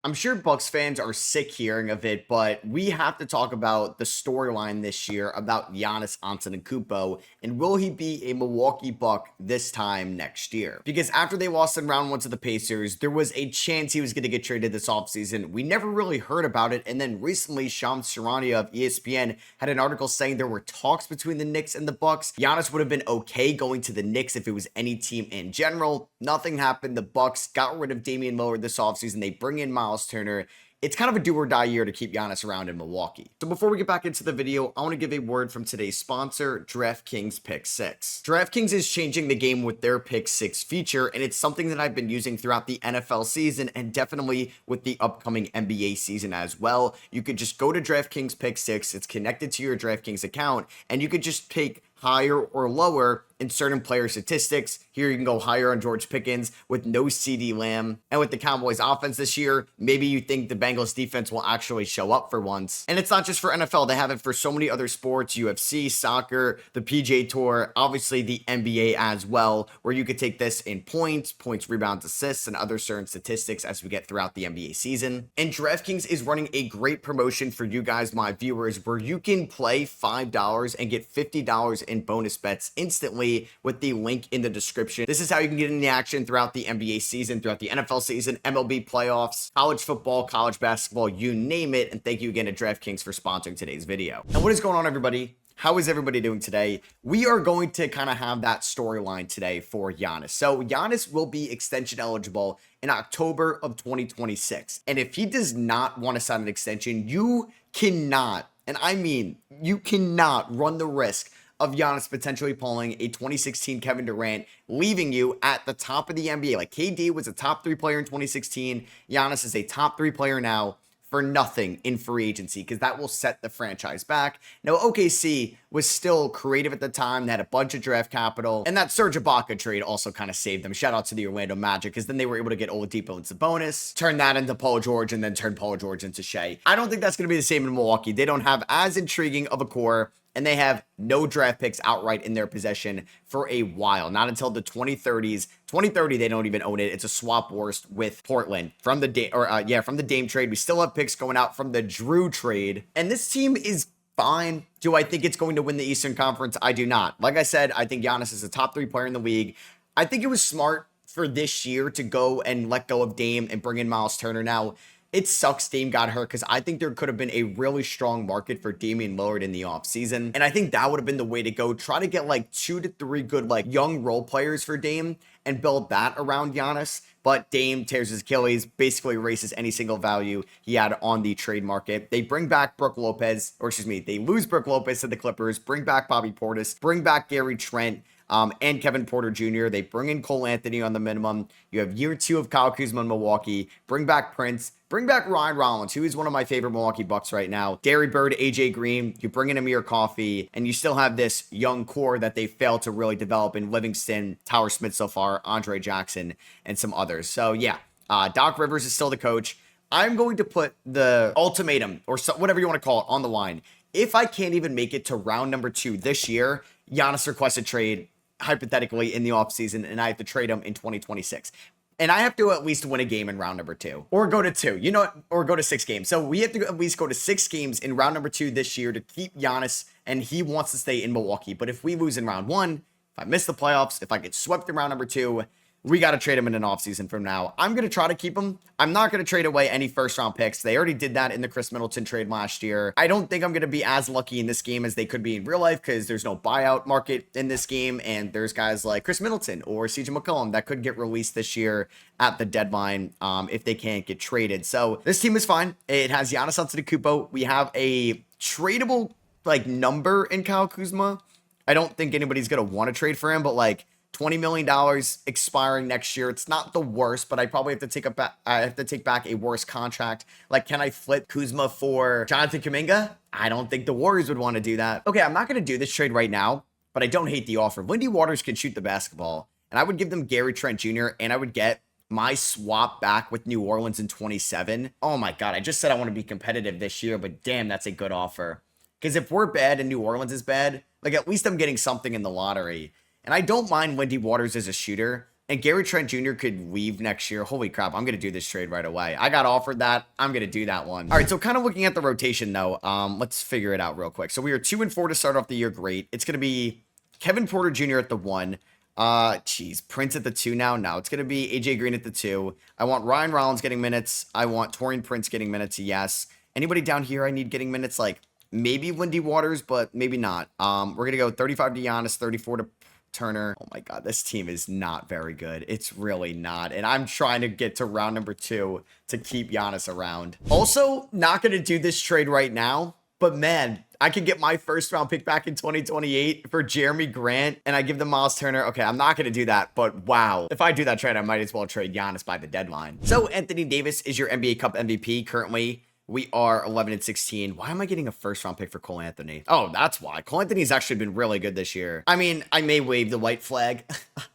I'm sure Bucks fans are sick hearing of it, but we have to talk about the storyline this year about Giannis Antetokounmpo and will he be a Milwaukee Buck this time next year? Because after they lost in round one to the Pacers, there was a chance he was going to get traded this offseason. We never really heard about it, and then recently Shams Charania of ESPN had an article saying there were talks between the Knicks and the Bucks. Giannis would have been okay going to the Knicks if it was any team in general. Nothing happened. The Bucks got rid of Damian Lillard this offseason. They bring in Miles Turner. It's kind of a do or die year to keep Giannis around in Milwaukee. So before we get back into the video, I want to give a word from today's sponsor, DraftKings Pick 6. DraftKings is changing the game with their Pick 6 feature, and it's something that I've been using throughout the NFL season and definitely with the upcoming NBA season as well. You could just go to DraftKings Pick 6. It's connected to your DraftKings account, and you could just pick higher or lower in certain player statistics. Here you can go higher on George Pickens with no CeeDee Lamb. And with the Cowboys offense this year, maybe you think the Bengals defense will actually show up for once. And it's not just for NFL. They have it for so many other sports, UFC, soccer, the PGA Tour, obviously the NBA as well, where you could take this in points, rebounds, assists, and other certain statistics as we get throughout the NBA season. And DraftKings is running a great promotion for you guys, my viewers, where you can play $5 and get $50 in bonus bets instantly with the link in the description. This is how you can get in the action throughout the NBA season, throughout the NFL season, MLB playoffs, college football, college basketball, you name it. And thank you again to DraftKings for sponsoring today's video. And what is going on, everybody? How is everybody doing today? We are going to kind of have that storyline today for Giannis. So Giannis will be extension eligible in October of 2026. And if he does not want to sign an extension, you cannot, and I mean, you cannot run the risk of Giannis potentially pulling a 2016 Kevin Durant, leaving you at the top of the NBA. Like KD was a top 3 player in 2016. Giannis is a top 3 player now for nothing in free agency, because that will set the franchise back. Now, OKC was still creative at the time. They had a bunch of draft capital, and that Serge Ibaka trade also kind of saved them. Shout out to the Orlando Magic, because then they were able to get Oladipo into bonus, turn that into Paul George, and then turn Paul George into Shea. I don't think that's going to be the same in Milwaukee. They don't have as intriguing of a core, and they have no draft picks outright in their possession for a while. Not until the 2030s. 2030, they don't even own it. It's a swap worst with Portland from the Dame trade. We still have picks going out from the Drew trade, and this team is fine. Do I think it's going to win the Eastern Conference? I do not. Like I said, I think Giannis is a top 3 player in the league. I think it was smart for this year to go and let go of Dame and bring in Miles Turner. Now, it sucks Dame got hurt, because I think there could have been a really strong market for Damian Lillard in the offseason. And I think that would have been the way to go. Try to get like 2 to 3 good like young role players for Dame and build that around Giannis. But Dame tears his Achilles, basically erases any single value he had on the trade market. They bring back Brook Lopez, they lose Brook Lopez to the Clippers, bring back Bobby Portis, bring back Gary Trent, and Kevin Porter Jr. They bring in Cole Anthony on the minimum. You have year 2 of Kyle Kuzma in Milwaukee. Bring back Prince. Bring back Ryan Rollins, who is one of my favorite Milwaukee Bucks right now. Derry Bird, AJ Green. You bring in Amir Coffey, and you still have this young core that they failed to really develop in Livingston, Tower Smith so far, Andre Jackson, and some others. So yeah, Doc Rivers is still the coach. I'm going to put the ultimatum, or whatever you want to call it, on the line. If I can't even make it to round number 2 this year, Giannis requests a trade, hypothetically, in the offseason, and I have to trade him in 2026. And I have to at least win a game in round number 2, or go to 2, or go to 6 games. So we have to at least go to 6 games in round number 2 this year to keep Giannis, and he wants to stay in Milwaukee. But if we lose in round 1, if I miss the playoffs, if I get swept in round number 2, we got to trade him in an offseason from now. I'm going to try to keep him. I'm not going to trade away any first-round picks. They already did that in the Chris Middleton trade last year. I don't think I'm going to be as lucky in this game as they could be in real life, because there's no buyout market in this game, and there's guys like Chris Middleton or CJ McCollum that could get released this year at the deadline if they can't get traded. So this team is fine. It has Giannis Antetokounmpo. We have a tradable number in Kyle Kuzma. I don't think anybody's going to want to trade for him, but $20 million expiring next year. It's not the worst, but I probably have to take back a worse contract. Can I flip Kuzma for Jonathan Kuminga? I don't think the Warriors would want to do that. Okay, I'm not going to do this trade right now, but I don't hate the offer. Lindy Waters can shoot the basketball, and I would give them Gary Trent Jr., and I would get my swap back with New Orleans in 27. Oh my God, I just said I want to be competitive this year, but damn, that's a good offer. Because if we're bad and New Orleans is bad, at least I'm getting something in the lottery. And I don't mind Lindy Waters as a shooter, and Gary Trent Jr. could leave next year. Holy crap, I'm going to do this trade right away. I got offered that. I'm going to do that one. All right, so kind of looking at the rotation, though, let's figure it out real quick. So we are 2-4 to start off the year. Great. It's going to be Kevin Porter Jr. at the 1. Prince at the 2 now. No, it's going to be AJ Green at the 2. I want Ryan Rollins getting minutes. I want Taurean Prince getting minutes. Yes. Anybody down here I need getting minutes? Like maybe Lindy Waters, but maybe not. We're going to go 35 to Giannis, 34 to Turner. Oh my God, this team is not very good. It's really not. And I'm trying to get to round number 2 to keep Giannis around. Also, not going to do this trade right now, but man, I could get my first round pick back in 2028 for Jeremy Grant, and I give them Miles Turner. Okay, I'm not going to do that, but wow. If I do that trade, I might as well trade Giannis by the deadline. So Anthony Davis is your NBA Cup MVP currently. We are 11-16. Why am I getting a first round pick for Cole Anthony? Oh, that's why. Cole Anthony's actually been really good this year. I mean, I may wave the white flag.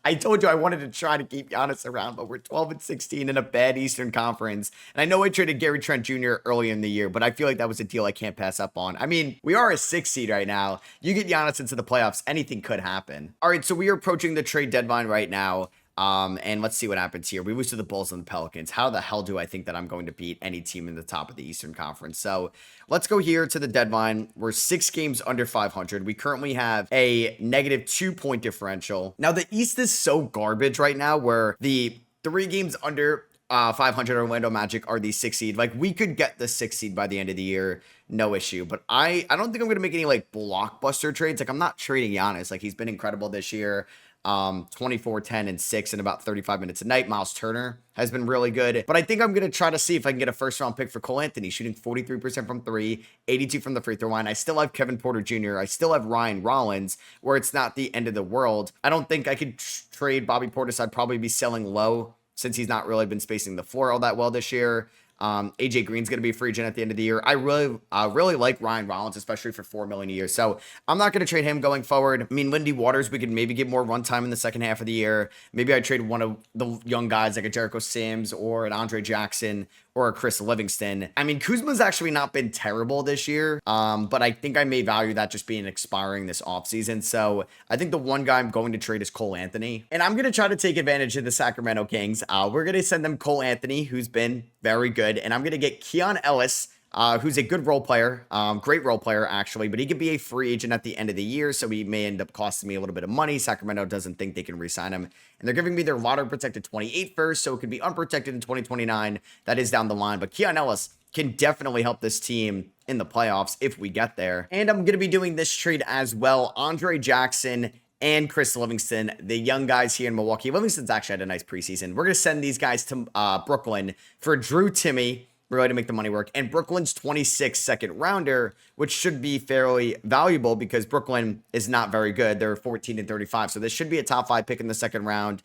I told you I wanted to try to keep Giannis around, but we're 12-16 in a bad Eastern Conference. And I know I traded Gary Trent Jr. early in the year, but I feel like that was a deal I can't pass up on. I mean, we are a 6 seed right now. You get Giannis into the playoffs, anything could happen. All right, so we are approaching the trade deadline right now. And let's see what happens here. We lose to the Bulls and the Pelicans. How the hell do I think that I'm going to beat any team in the top of the Eastern Conference? So let's go here to the deadline. We're 6 games under 500. We currently have a negative 2-point differential. Now the East is so garbage right now where the 3 games under 500 Orlando Magic are the 6 seed. Like we could get the 6 seed by the end of the year. No issue. But I don't think I'm going to make any like blockbuster trades. Like I'm not trading Giannis. Like he's been incredible this year. 24, 10, and 6 in about 35 minutes a night. Miles Turner has been really good. But I think I'm going to try to see if I can get a first round pick for Cole Anthony, shooting 43% from 3, 82 from the free throw line. I still have Kevin Porter Jr. I still have Ryan Rollins, where it's not the end of the world. I don't think I could trade Bobby Portis. I'd probably be selling low since he's not really been spacing the floor all that well this year. AJ Green's going to be a free agent at the end of the year. I really like Ryan Rollins, especially for $4 million a year. So I'm not going to trade him going forward. I mean, Lindy Waters, we could maybe get more run time in the second half of the year. Maybe I trade one of the young guys like a Jericho Sims or an Andre Jackson or a Chris Livingston. I mean, Kuzma's actually not been terrible this year, but I think I may value that just being expiring this offseason. So I think the one guy I'm going to trade is Cole Anthony. And I'm going to try to take advantage of the Sacramento Kings. We're going to send them Cole Anthony, who's been very good. And I'm going to get Keon Ellis, who's a good role player, great role player, actually, but he could be a free agent at the end of the year, so he may end up costing me a little bit of money. Sacramento doesn't think they can re-sign him, and they're giving me their lottery protected 28 first, so it could be unprotected in 2029. That is down the line, but Keon Ellis can definitely help this team in the playoffs if we get there. And I'm going to be doing this trade as well. Andre Jackson and Chris Livingston, the young guys here in Milwaukee. Livingston's actually had a nice preseason. We're going to send these guys to Brooklyn for Drew Timme, really to make the money work, and Brooklyn's 26 second rounder, which should be fairly valuable because Brooklyn is not very good. They're 14-35, so this should be a top 5 pick in the second round.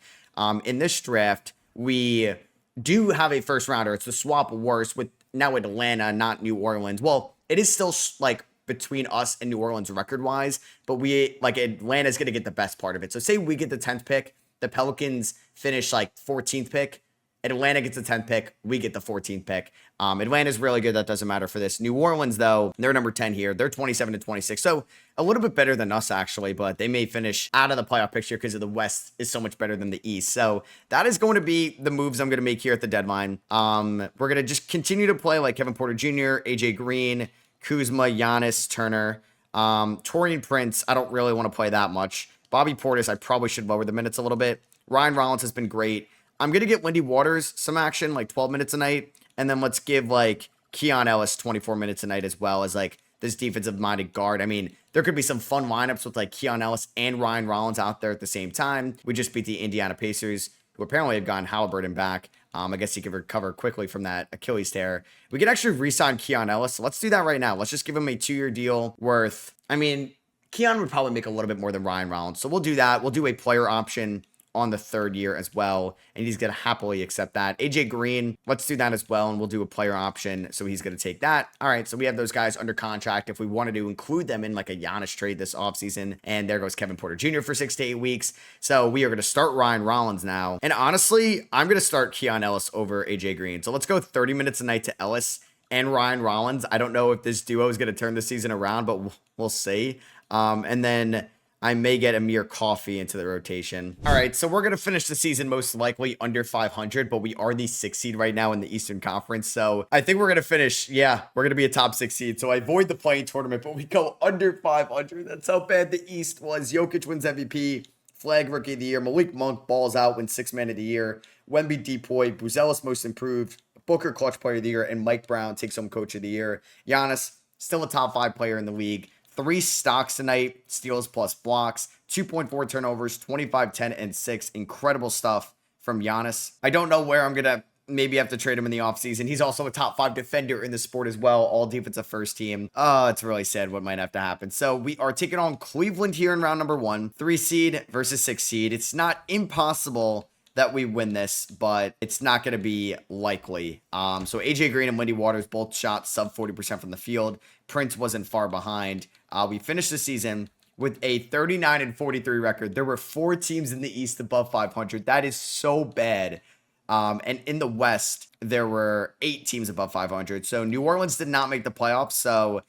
In this draft, we do have a first rounder. It's the swap worse with now Atlanta, not New Orleans. Well, it is still like between us and New Orleans record wise, but we like Atlanta's going to get the best part of it. So say we get the 10th pick, the Pelicans finish like 14th pick, Atlanta gets the 10th pick, we get the 14th pick. Atlanta's really good. That doesn't matter for this. New Orleans, though, they're number 10 here. They're 27-26. So a little bit better than us, actually, but they may finish out of the playoff picture because of the West is so much better than the East. So that is going to be the moves I'm going to make here at the deadline. We're going to just continue to play like Kevin Porter Jr., AJ Green, Kuzma, Giannis, Turner, Taurean Prince. I don't really want to play that much. Bobby Portis, I probably should lower the minutes a little bit. Ryan Rollins has been great. I'm going to get Lindy Waters some action, like 12 minutes a night. And then let's give like Keon Ellis 24 minutes a night as well as like this defensive minded guard. I mean, there could be some fun lineups with like Keon Ellis and Ryan Rollins out there at the same time. We just beat the Indiana Pacers, who apparently have gotten Halliburton back. I guess he could recover quickly from that Achilles tear. We could actually re-sign Keon Ellis. So let's do that right now. Let's just give him a 2-year deal worth, I mean, Keon would probably make a little bit more than Ryan Rollins. So we'll do that. We'll do a player option on the 3rd year as well, and he's going to happily accept that. AJ Green, let's do that as well, and we'll do a player option, so he's going to take that. All right, so we have those guys under contract if we wanted to include them in like a Giannis trade this offseason, and there goes Kevin Porter Jr. for 6 to 8 weeks. So we are going to start Ryan Rollins now, and honestly, I'm going to start Keon Ellis over AJ Green. So let's go 30 minutes a night to Ellis and Ryan Rollins. I don't know if this duo is going to turn the season around, but we'll see. And then I may get Amir Coffee into the rotation. All right, so we're going to finish the season most likely under 500, but we are the 6th seed right now in the Eastern Conference. So I think we're going to finish, yeah, we're going to be a top 6 seed. So I avoid the playing tournament, but we go under 500. That's how bad the East was. Jokic wins MVP, Flag Rookie of the Year. Malik Monk balls out, wins 6th Man of the Year. Wemby Depoy, Buzelis Most Improved, Booker Clutch Player of the Year, and Mike Brown takes home Coach of the Year. Giannis, still a top 5 player in the league. 3 stocks tonight, steals plus blocks, 2.4 turnovers, 25, 10, and 6. Incredible stuff from Giannis. I don't know where I'm going to maybe have to trade him in the offseason. He's also a top 5 defender in the sport as well, all defensive first team. Oh, it's really sad what might have to happen. So we are taking on Cleveland here in round number 1. 3 seed versus 6 seed. It's not impossible that we win this, but it's not going to be likely. So AJ Green and Lindy Waters both shot sub 40% from the field. Prince wasn't far behind. We finished the season with a 39-43 record. There were 4 teams in the East above 500. That is so bad. And in the West, there were 8 teams above 500. So New Orleans did not make the playoffs. So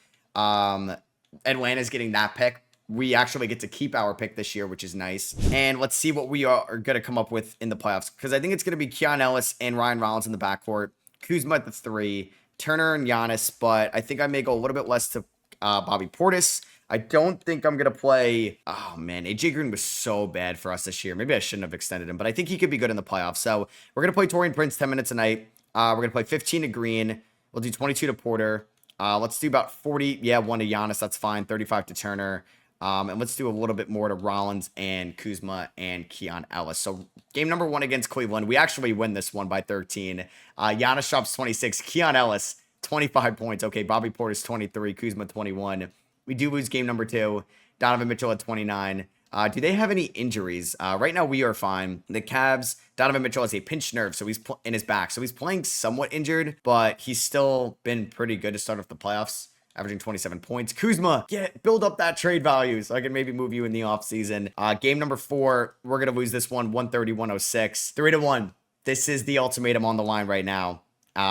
Atlanta's getting that pick. We actually get to keep our pick this year, which is nice. And let's see what we are going to come up with in the playoffs. Because I think it's going to be Keon Ellis and Ryan Rollins in the backcourt. Kuzma at the 3. Turner and Giannis. But I think I may go a little bit less to Bobby Portis. I don't think I'm going to play... Oh, man. AJ Green was so bad for us this year. Maybe I shouldn't have extended him. But I think he could be good in the playoffs. So we're going to play Torian Prince 10 minutes a night. We're going to play 15 to Green. We'll do 22 to Porter. Let's do about 40. Yeah, 1 to Giannis. That's fine. 35 to Turner. And let's do a little bit more to Rollins and Kuzma and Keon Ellis. So game number 1 against Cleveland. We actually win this one by 13. Giannis drops 26. Keon Ellis, 25 points. Okay, Bobby Portis, 23. Kuzma, 21. We do lose game number 2. Donovan Mitchell at 29. Do they have any injuries? Right now, we are fine. The Cavs, Donovan Mitchell has a pinched nerve, so he's in his back. So he's playing somewhat injured, but he's still been pretty good to start off the playoffs. Averaging 27 points. Kuzma, build up that trade value so I can maybe move you in the offseason. Game number 4, we're going to lose this one, 130-106. 3-1. This is the ultimatum on the line right now.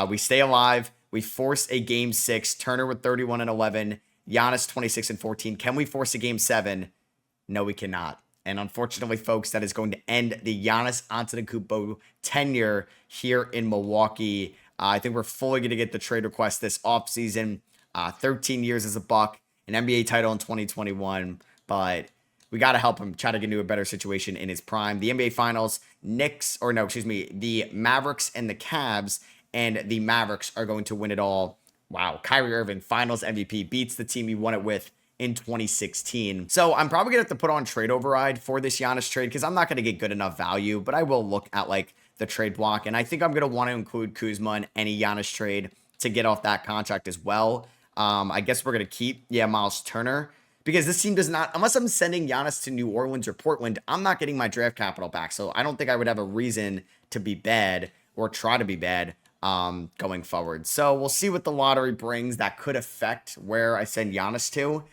We stay alive. We force a game 6. Turner with 31 and 11. Giannis 26 and 14. Can we force a game 7? No, we cannot. And unfortunately, folks, that is going to end the Giannis Antetokounmpo tenure here in Milwaukee. I think we're fully going to get the trade request this offseason. 13 years as a Buck, an NBA title in 2021, but we got to help him try to get into a better situation in his prime. The NBA Finals, the Mavericks and the Cavs, and the Mavericks are going to win it all. Wow, Kyrie Irving, Finals MVP, beats the team he won it with in 2016. So I'm probably going to have to put on trade override for this Giannis trade because I'm not going to get good enough value, but I will look at like the trade block, and I think I'm going to want to include Kuzma in any Giannis trade to get off that contract as well. I guess we're going to keep, Miles Turner, because this team does not, unless I'm sending Giannis to New Orleans or Portland, I'm not getting my draft capital back. So I don't think I would have a reason to be bad or try to be bad going forward. So we'll see what the lottery brings that could affect where I send Giannis to.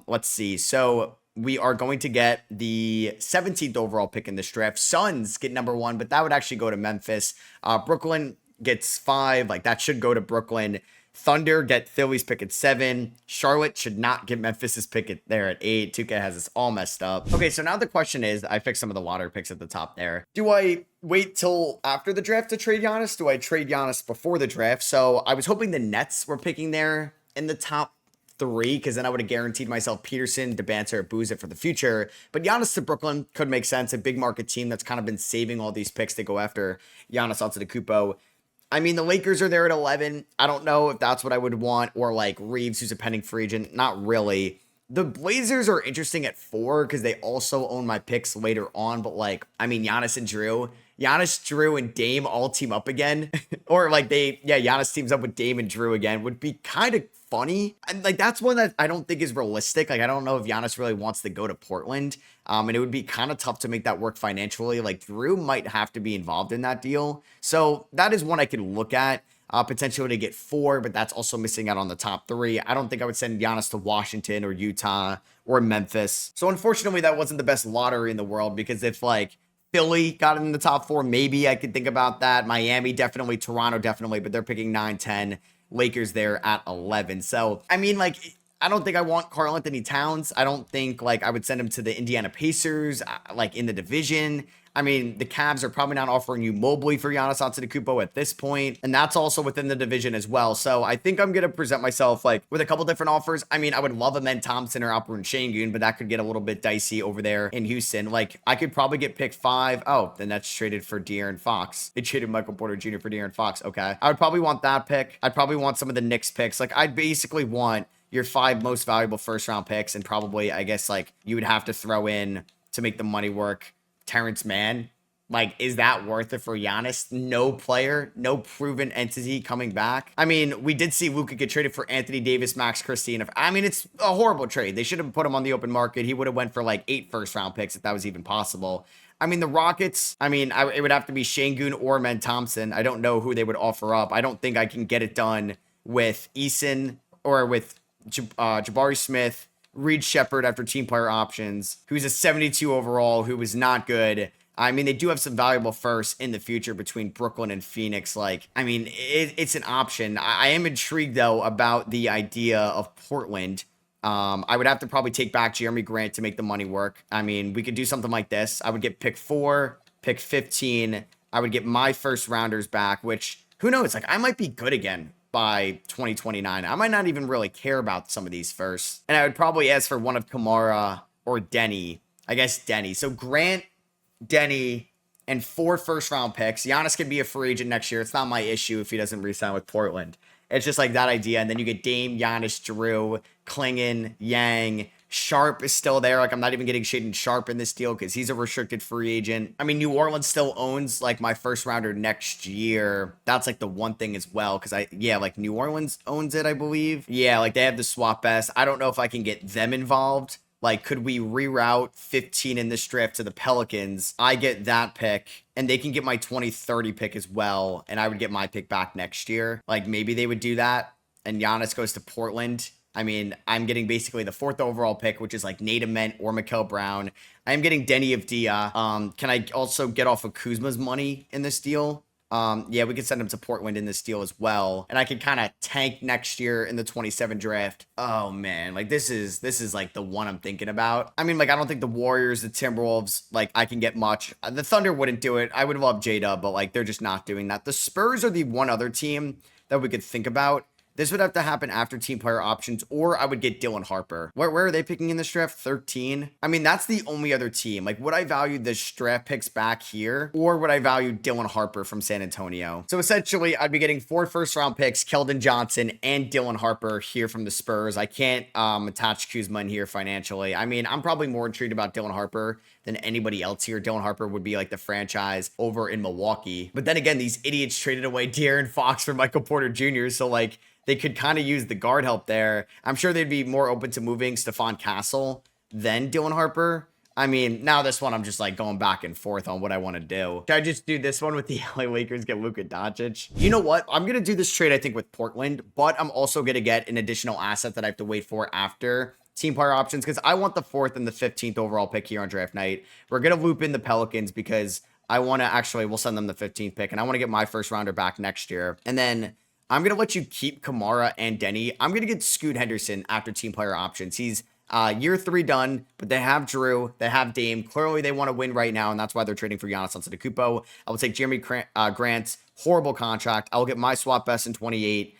Let's see. So we are going to get the 17th overall pick in this draft. Suns get number 1, but that would actually go to Memphis. Brooklyn gets 5. Like that should go to Brooklyn. Thunder get Philly's pick at 7. Charlotte should not get Memphis's pick there at 8. 2K has this all messed up. Okay, so now the question is, I fixed some of the lottery picks at the top there. Do I wait till after the draft to trade Giannis? Do I trade Giannis before the draft? So I was hoping the Nets were picking there in the top 3, because then I would have guaranteed myself Peterson, DeBanter, Boozer for the future. But Giannis to Brooklyn could make sense. A big market team that's kind of been saving all these picks to go after Giannis Antetokounmpo. I mean, the Lakers are there at 11. I don't know if that's what I would want, or like Reeves, who's a pending free agent. Not really. The Blazers are interesting at 4 because they also own my picks later on. But like, I mean, Giannis, Drew, and Dame all team up again. Or like Giannis teams up with Dame and Drew again would be kind of funny. And like, that's one that I don't think is realistic. Like, I don't know if Giannis really wants to go to Portland. And it would be kind of tough to make that work financially. Like, Drew might have to be involved in that deal. So that is one I could look at. Potentially to get 4, but that's also missing out on the top 3. I don't think I would send Giannis to Washington or Utah or Memphis. So unfortunately, that wasn't the best lottery in the world, because if like Philly got in the top 4, maybe I could think about that. Miami, definitely. Toronto, definitely, but they're picking 9, 10. Lakers there at 11. So, I mean, like, I don't think I want Karl Anthony Towns. I don't think like I would send him to the Indiana Pacers, like in the division. I mean, the Cavs are probably not offering you Mobley for Giannis Antetokounmpo at this point, and that's also within the division as well. So I think I'm gonna present myself like with a couple different offers. I mean, I would love Amen Thompson or Alperen Sengun, but that could get a little bit dicey over there in Houston. Like I could probably get pick 5. Oh, the Nets traded for De'Aaron Fox. They traded Michael Porter Jr. for De'Aaron Fox. Okay, I would probably want that pick. I'd probably want some of the Knicks picks. Like I'd basically want your 5 most valuable first round picks, and probably I guess like you would have to throw in to make the money work Terrence Mann. Like, is that worth it for Giannis? No player, no proven entity coming back. I mean, we did see Luka get traded for Anthony Davis, Max Christie. I mean, it's a horrible trade. They should have put him on the open market. He would have went for like 8 first round picks if that was even possible. I mean, the Rockets, I mean, it would have to be Sengun or Amen Thompson. I don't know who they would offer up. I don't think I can get it done with Eason or with Jabari Smith, Reed Shepard after team player options, who's a 72 overall, who was not good. I mean, they do have some valuable firsts in the future between Brooklyn and Phoenix. Like, I mean, it's an option. I am intrigued, though, about the idea of Portland. I would have to probably take back Jeremy Grant to make the money work. I mean, we could do something like this. I would get pick 4, pick 15. I would get my first rounders back, which, who knows? Like, I might be good again by 2029. I might not even really care about some of these firsts. And I would probably ask for one of Kamara or Denny. I guess Denny. So Grant, Denny, and 4 first-round picks. Giannis could be a free agent next year. It's not my issue if he doesn't re-sign with Portland. It's just like that idea. And then you get Dame, Giannis, Drew, Klingon, Yang. Sharp is still there. Like, I'm not even getting Shaedon Sharp in this deal because he's a restricted free agent. I mean, New Orleans still owns, like, my first rounder next year. That's, like, the one thing as well because like, New Orleans owns it, I believe. Yeah, like, they have the swap best. I don't know if I can get them involved. Like, could we reroute 15 in this draft to the Pelicans? I get that pick, and they can get my 2030 pick as well, and I would get my pick back next year. Like, maybe they would do that, and Giannis goes to Portland. I mean, I'm getting basically the 4th overall pick, which is like Nate Ament or Mikal Brown. I'm getting Denny Avdia. Can I also get off of Kuzma's money in this deal? Yeah, we could send him to Portland in this deal as well. And I could kind of tank next year in the 27 draft. Oh man, like this is like the one I'm thinking about. I mean, like I don't think the Warriors, the Timberwolves, like I can get much. The Thunder wouldn't do it. I would love J-Dub, but like they're just not doing that. The Spurs are the one other team that we could think about. This would have to happen after team player options, or I would get Dylan Harper. Where are they picking in this draft? 13? I mean, that's the only other team. Like, would I value the draft picks back here, or would I value Dylan Harper from San Antonio? So essentially, I'd be getting 4 first-round picks, Keldon Johnson and Dylan Harper here from the Spurs. I can't attach Kuzma in here financially. I mean, I'm probably more intrigued about Dylan Harper than anybody else here. Dylan Harper would be like the franchise over in Milwaukee. But then again, these idiots traded away De'Aaron Fox for Michael Porter Jr., so like, they could kind of use the guard help there. I'm sure they'd be more open to moving Stephon Castle than Dylan Harper. I mean, now this one, I'm just like going back and forth on what I want to do. Should I just do this one with the LA Lakers, get Luka Doncic? You know what? I'm going to do this trade, I think, with Portland, but I'm also going to get an additional asset that I have to wait for after team player options because I want the 4th and the 15th overall pick here on draft night. We're going to loop in the Pelicans because I want to actually, we'll send them the 15th pick, and I want to get my first rounder back next year. And then I'm going to let you keep Kamara and Denny. I'm going to get Scoot Henderson after team player options. He's year 3 done, but they have Drew, they have Dame. Clearly, they want to win right now, and that's why they're trading for Giannis Antetokounmpo. I will take Jeremy Grant's horrible contract. I will get my swap best in 28.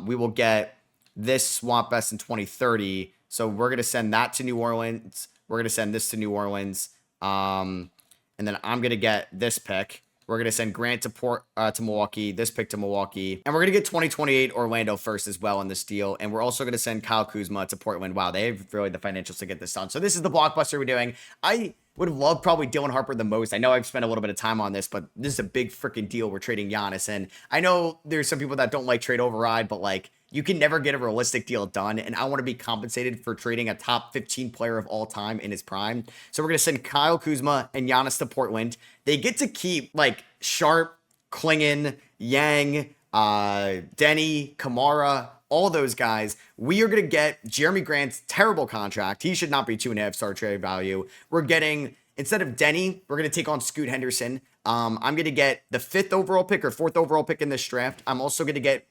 We will get this swap best in 2030. So we're going to send that to New Orleans. We're going to send this to New Orleans. And then I'm going to get this pick. We're going to send Grant to Milwaukee, this pick to Milwaukee. And we're going to get 2028 Orlando first as well in this deal. And we're also going to send Kyle Kuzma to Portland. Wow, they have really the financials to get this done. So this is the blockbuster we're doing. I would love probably Dylan Harper the most. I know I've spent a little bit of time on this, but this is a big freaking deal. We're trading Giannis. And I know there's some people that don't like trade override, but like, you can never get a realistic deal done, and I want to be compensated for trading a top 15 player of all time in his prime. So we're going to send Kyle Kuzma and Giannis to Portland. They get to keep, like, Sharp, Klingon, Yang, Denny, Kamara, all those guys. We are going to get Jeremy Grant's terrible contract. He should not be 2.5-star trade value. We're getting, instead of Denny, we're going to take on Scoot Henderson. I'm going to get the 5th overall pick or 4th overall pick in this draft. I'm also going to get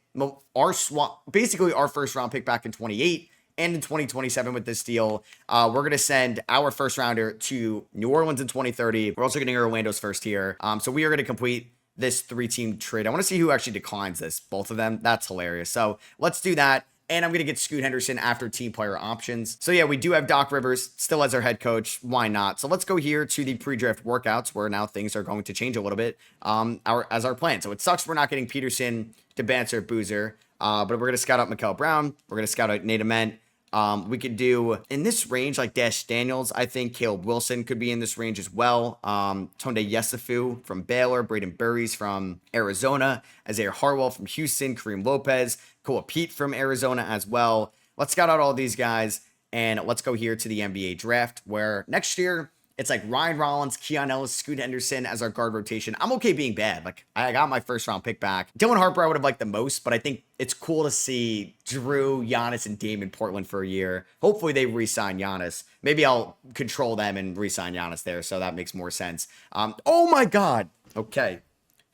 our swap, basically our first round pick back in 28 and in 2027 with this deal. We're going to send our first rounder to New Orleans in 2030. We're also getting Orlando's first here. So we are going to complete this 3-team trade. I want to see who actually declines this. Both of them. That's hilarious. So let's do that. And I'm going to get Scoot Henderson after team player options. So yeah, we do have Doc Rivers still as our head coach. Why not? So let's go here to the pre-draft workouts where now things are going to change a little bit as our plan. So it sucks we're not getting Peterson, DeBancer, Boozer. But we're going to scout out Mikael Brown. We're going to scout out Nate Ament. We could do in this range like Dash Daniels. I think Caleb Wilson could be in this range as well. Tonde Yesufu from Baylor, Braden Burries from Arizona, Isaiah Harwell from Houston, Kareem Lopez, Koa Pete from Arizona as well. Let's scout out all these guys and let's go here to the NBA draft where next year it's like Ryan Rollins, Keon Ellis, Scoot Henderson as our guard rotation. I'm okay being bad. Like, I got my first round pick back. Dylan Harper I would have liked the most, but I think it's cool to see Drew, Giannis, and Dame in Portland for a year. Hopefully they re-sign Giannis. Maybe I'll control them and re-sign Giannis there, so that makes more sense. Oh my God. Okay.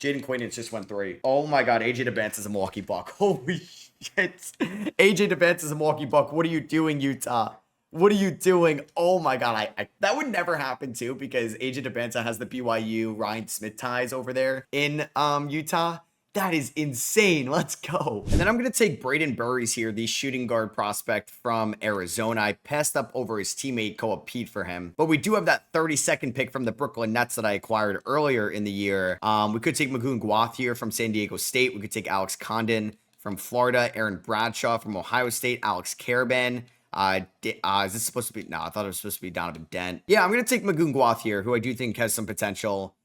Jaden Quaidance just went 3. Oh my God. AJ DeBance is a Milwaukee Buck. Holy shit. AJ DeBance is a Milwaukee Buck. What are you doing, Utah? What are you doing? Oh my God. I that would never happen too because AJ DeBanza has the BYU Ryan Smith ties over there in Utah. That is insane. Let's go. And then I'm going to take Braden Burries here, the shooting guard prospect from Arizona. I passed up over his teammate Koa Pete for him. But we do have that 32nd pick from the Brooklyn Nets that I acquired earlier in the year. We could take Magoon Gwath here from San Diego State. We could take Alex Condon from Florida, Aaron Bradshaw from Ohio State, Alex Caravan. Is this supposed to be? No, I thought it was supposed to be Donovan Dent. Yeah, I'm going to take Magoon Gwath here, who I do think has some potential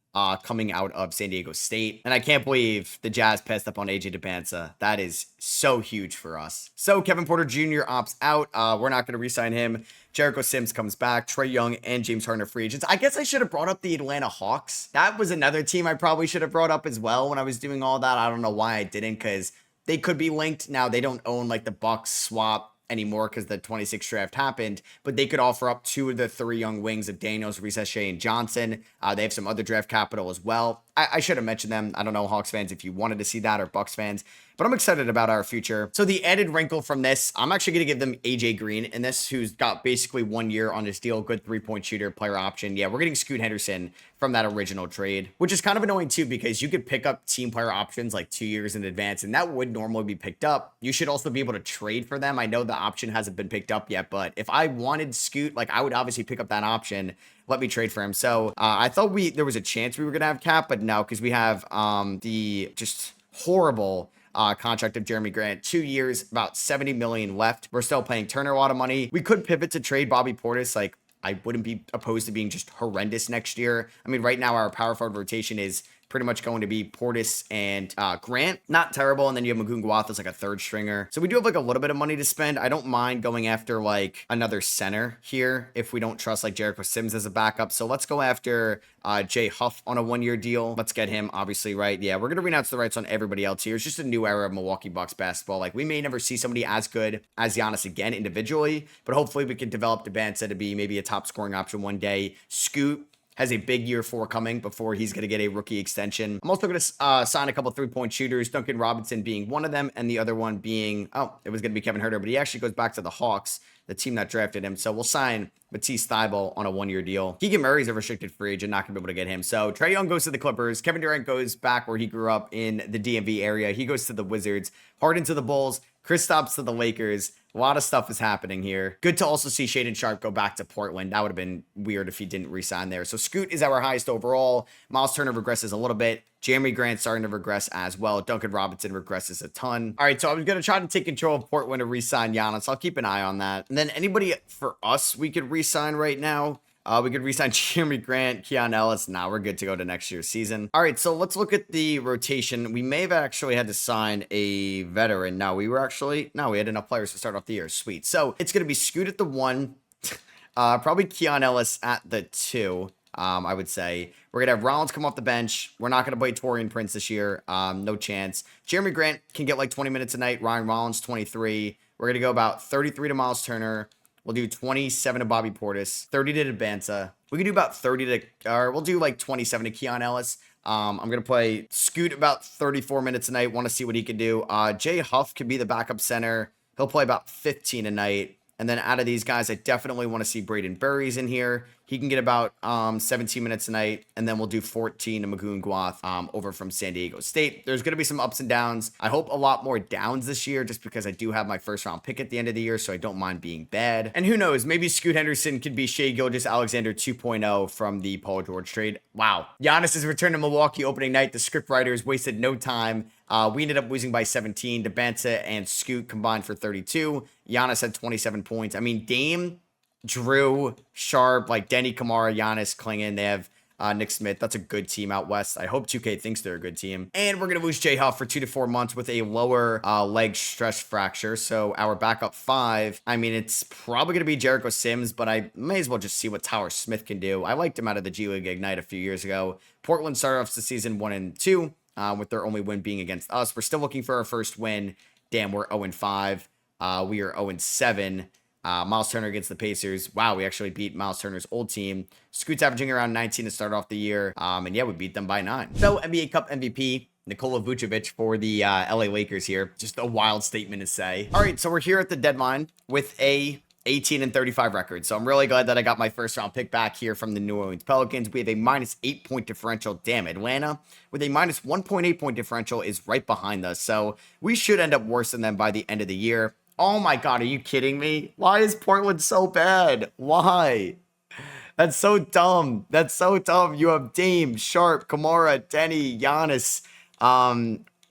coming out of San Diego State. And I can't believe the Jazz passed up on AJ DeBanza. That is so huge for us. So Kevin Porter Jr. opts out. We're not going to re-sign him. Jericho Sims comes back. Trae Young and James Harden are free agents. I guess I should have brought up the Atlanta Hawks. That was another team I probably should have brought up as well when I was doing all that. I don't know why I didn't because they could be linked. Now they don't own like the Bucks swap anymore because the 26th draft happened, but they could offer up 2 of the 3 young wings of Daniels, Reese and Johnson. They have some other draft capital as well. I should have mentioned them. I don't know, Hawks fans, if you wanted to see that or Bucks fans, but I'm excited about our future. So the added wrinkle from this, I'm actually going to give them AJ Green in this, who's got basically 1 year on his deal, good 3-point shooter, player option. Yeah, we're getting Scoot Henderson from that original trade, which is kind of annoying too, because you could pick up team player options like 2 years in advance, and that would normally be picked up. You should also be able to trade for them. I know the option hasn't been picked up yet, but if I wanted Scoot, like I would obviously pick up that option. Let me trade for him. So I thought there was a chance we were going to have cap, but no, because we have the just horrible contract of Jeremy Grant, 2 years, about $70 million left. We're still paying Turner a lot of money. We could pivot to trade Bobby Portis. Like, I wouldn't be opposed to being just horrendous next year. I mean, right now our power forward rotation is pretty much going to be Portis and Grant. Not terrible. And then you have Magoon Gwath as like a 3rd stringer. So we do have like a little bit of money to spend. I don't mind going after like another center here if we don't trust like Jericho Sims as a backup. So let's go after Jay Huff on a 1-year deal. Let's get him, obviously, right? Yeah, we're going to renounce the rights on everybody else here. It's just a new era of Milwaukee Bucks basketball. Like, we may never see somebody as good as Giannis again individually, but hopefully we can develop DeBanza to be maybe a top scoring option one day. Scoot has a big year 4 coming before he's going to get a rookie extension. I'm also going to sign a couple 3-point shooters, Duncan Robinson being one of them, and the other one being, it was going to be Kevin Huerter, but he actually goes back to the Hawks, the team that drafted him. So we'll sign Matisse Thybulle on a 1-year deal. Keegan Murray's a restricted free agent, not going to be able to get him. So Trae Young goes to the Clippers. Kevin Durant goes back where he grew up in the DMV area. He goes to the Wizards. Harden to the Bulls. Kristaps to the Lakers. A lot of stuff is happening here. Good to also see Shaedon Sharpe go back to Portland. That would have been weird if he didn't re-sign there. So Scoot is our highest overall. Miles Turner regresses a little bit. Jeremy Grant starting to regress as well. Duncan Robinson regresses a ton. All right, so I'm going to try to take control of Portland to re-sign Giannis. I'll keep an eye on that. And then anybody for us we could re-sign right now. We could re-sign Jeremy Grant, Keon Ellis. Nah, we're good to go to next year's season. All right, so let's look at the rotation. We may have actually had to sign a veteran. No, we had enough players to start off the year. Sweet. So it's going to be Scoot at the 1, probably Keon Ellis at the 2. I would say we're gonna have Rollins come off the bench. We're not gonna play Torian Prince this year. No chance. Jeremy Grant can get like 20 minutes a night. Ryan Rollins 23. We're gonna go about 33 to Miles Turner. We'll do 27 to Bobby Portis, 30 to DeBanza. We can do about 30 to, or we'll do like 27 to Keon Ellis. I'm going to play Scoot about 34 minutes a night. Want to see what he can do. Jay Huff could be the backup center. He'll play about 15 a night. And then out of these guys, I definitely want to see Braden Burries in here. He can get about 17 minutes a night, and then we'll do 14 to Magoon Guath over from San Diego State. There's going to be some ups and downs. I hope a lot more downs this year, just because I do have my first round pick at the end of the year, so I don't mind being bad. And who knows, maybe Scoot Henderson could be Shai Gilgeous-Alexander 2.0 from the Paul George trade. Wow. Giannis' return to Milwaukee opening night. The script writers wasted no time. We ended up losing by 17. DeBanza and Scoot combined for 32. Giannis had 27 points. I mean, Dame, Drew, Sharp, like Denny Kamara, Giannis, Klingon. They have Nick Smith. That's a good team out west. I hope 2K thinks they're a good team. And we're going to lose Jay Huff for 2 to 4 months with a lower leg stress fracture. So our backup 5, I mean, it's probably going to be Jericho Sims, but I may as well just see what Tyler Smith can do. I liked him out of the G League Ignite a few years ago. Portland started off the season 1-2. With their only win being against us. We're still looking for our first win. Damn, we're 0-5. We are 0-7. Miles Turner against the Pacers. Wow, we actually beat Miles Turner's old team. Scoot's averaging around 19 to start off the year. And yeah, we beat them by 9. So NBA Cup MVP, Nikola Vucevic for the LA Lakers here. Just a wild statement to say. All right, so we're here at the deadline with a 18-35 record. So I'm really glad that I got my first round pick back here from the New Orleans Pelicans. We have a -8 point differential. Damn, Atlanta with a -1.8 point differential is right behind us. So we should end up worse than them by the end of the year. Oh my God, are you kidding me? Why is Portland so bad? Why? That's so dumb. That's so dumb. You have Dame, Sharp, Kamara, Denny, Giannis.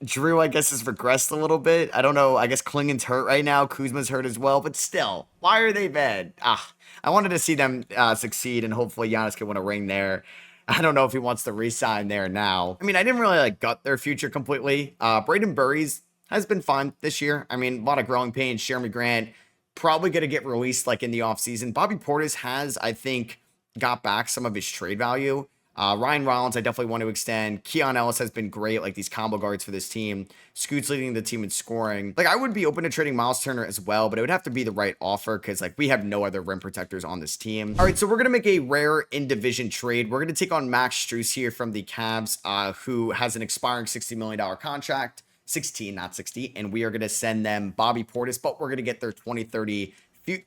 Drew, I guess, has regressed a little bit. I don't know. I guess Klingon's hurt right now. Kuzma's hurt as well. But still, why are they bad? I wanted to see them succeed, and hopefully Giannis can win a ring there. I don't know if he wants to re-sign there now. I mean, I didn't really gut their future completely. Braden Burries has been fine this year. I mean, a lot of growing pains. Jeremy Grant probably going to get released like in the offseason. Bobby Portis has, I think, got back some of his trade value. Ryan Rollins, I definitely want to extend. Keon Ellis has been great, like these combo guards for this team. Scoot's leading the team in scoring. Like, I would be open to trading Miles Turner as well, but it would have to be the right offer because, like, we have no other rim protectors on this team. All right, so we're going to make a rare in-division trade. We're going to take on Max Strus here from the Cavs, who has an expiring $60 million contract. 16, not 60. And we are going to send them Bobby Portis, but we're going to get their 2030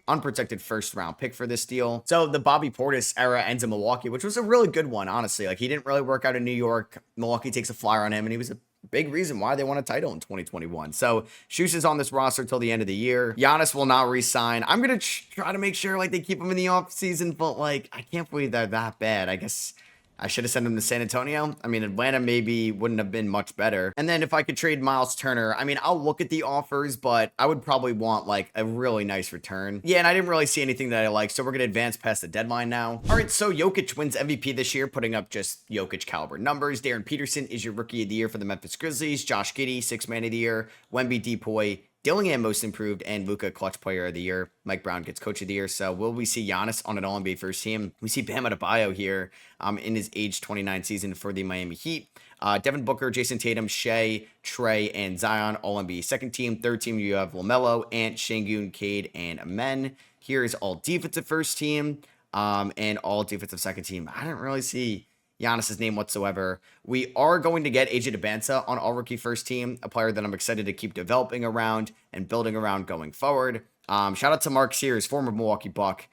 unprotected first round pick for this deal. So the Bobby Portis era ends in Milwaukee, which was a really good one, honestly. Like, he didn't really work out in New York. Milwaukee takes a flyer on him, and he was a big reason why they won a title in 2021. So Strus is on this roster till the end of the year. Giannis will not re-sign. I'm going to try to make sure, like, they keep him in the offseason, but, like, I can't believe they're that bad. I guess I should have sent him to San Antonio. I mean, Atlanta maybe wouldn't have been much better. And then if I could trade Miles Turner, I mean, I'll look at the offers, but I would probably want like a really nice return. Yeah, and I didn't really see anything that I like, so we're going to advance past the deadline now. All right, so Jokic wins MVP this year, putting up just Jokic caliber numbers. Darren Peterson is your rookie of the year for the Memphis Grizzlies. Josh Giddey, 6th man of the year. Wemby Depoy, Dillingham most improved, and Luka clutch player of the year. Mike Brown gets coach of the year. So will we see Giannis on an All-NBA first team? We see Bam Adebayo here in his age 29 season for the Miami Heat. Devin Booker, Jason Tatum, Shea, Trey, and Zion, All-NBA second team. Third team, you have LaMelo, Ant, Şengün, Cade, and Amen. Here is all defensive first team and all defensive second team. I didn't really see Giannis' name whatsoever. We are going to get AJ DeBanza on all rookie first team, a player that I'm excited to keep developing around and building around going forward. Shout out to Mark Sears, former Milwaukee Buck,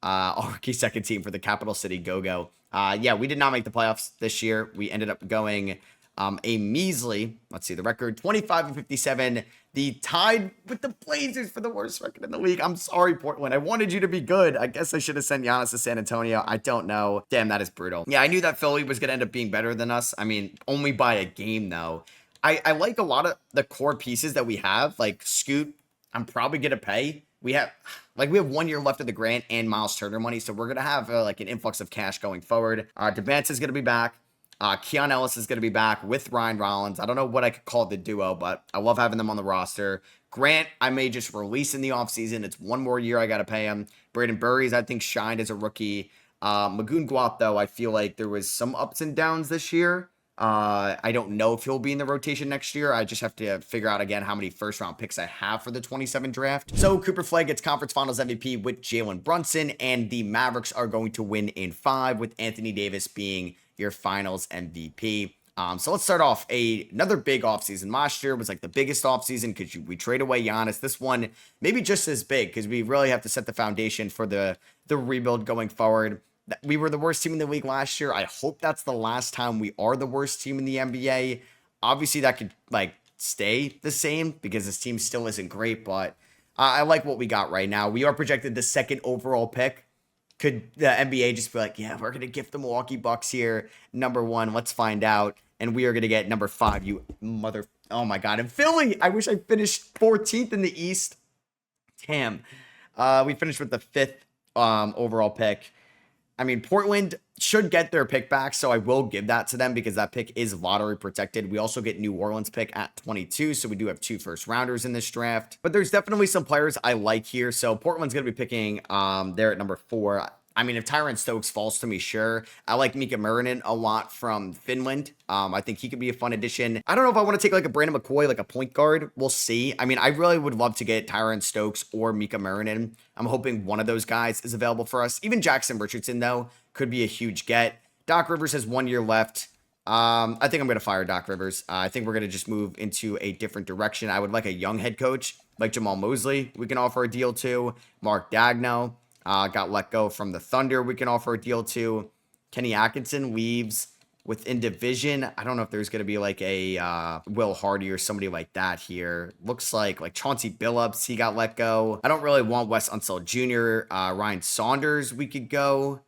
all rookie second team for the Capital City Go-Go. Yeah, we did not make the playoffs this year. We ended up going a measly, let's see the record, 25-57. The tied with the Blazers for the worst record in the league. I'm sorry, Portland. I wanted you to be good. I guess I should have sent Giannis to San Antonio. I don't know. Damn, that is brutal. Yeah, I knew that Philly was going to end up being better than us. I mean, only by a game, though. I like a lot of the core pieces that we have. Like, Scoot, I'm probably going to pay. We have 1 year left of the grant and Miles Turner money, so we're going to have, like, an influx of cash going forward. DeBanza is going to be back. Keon Ellis is going to be back with Ryan Rollins. I don't know what I could call the duo, but I love having them on the roster. Grant, I may just release in the offseason. It's 1 more year I got to pay him. Braden Burries, I think, shined as a rookie. Magoon Guath, though, I feel like there was some ups and downs this year. I don't know if he'll be in the rotation next year. I just have to figure out again how many first round picks I have for the 27 draft. So Cooper Flagg gets conference finals MVP with Jalen Brunson, and the Mavericks are going to win in 5 with Anthony Davis being your finals MVP. So let's start off another big offseason. Last year was like the biggest offseason because we trade away Giannis. This one maybe just as big because we really have to set the foundation for the rebuild going forward. We were the worst team in the league last year. I hope that's the last time we are the worst team in the NBA. Obviously, that could like stay the same because this team still isn't great, but I like what we got right now. We are projected the second overall pick. Could the NBA just be like, yeah, we're going to gift the Milwaukee Bucks here, number 1. Let's find out. And we are going to get number 5, you mother. Oh, my God. And Philly, I wish I finished 14th in the East. Damn. We finished with the 5th overall pick. I mean, Portland should get their pick back, so I will give that to them because that pick is lottery protected. We also get New Orleans pick at 22, so we do have 2 first-rounders in this draft. But there's definitely some players I like here, so Portland's going to be picking there at number 4. I mean, if Tyron Stokes falls to me, sure. I like Mika Marinin a lot from Finland. I think he could be a fun addition. I don't know if I want to take like a Brandon McCoy, like a point guard. We'll see. I mean, I really would love to get Tyron Stokes or Mika Marinin. I'm hoping one of those guys is available for us. Even Jackson Richardson, though, could be a huge get. Doc Rivers has 1 year left. I think I'm going to fire Doc Rivers. I think we're going to just move into a different direction. I would like a young head coach like Jamal Mosley. We can offer a deal to. Mark Daigneault. Got let go from the Thunder. We can offer a deal to. Kenny Atkinson leaves within division. I don't know if there's going to be like a Will Hardy or somebody like that here. Looks like Chauncey Billups. He got let go. I don't really want Wes Unseld Jr. Ryan Saunders. We could go.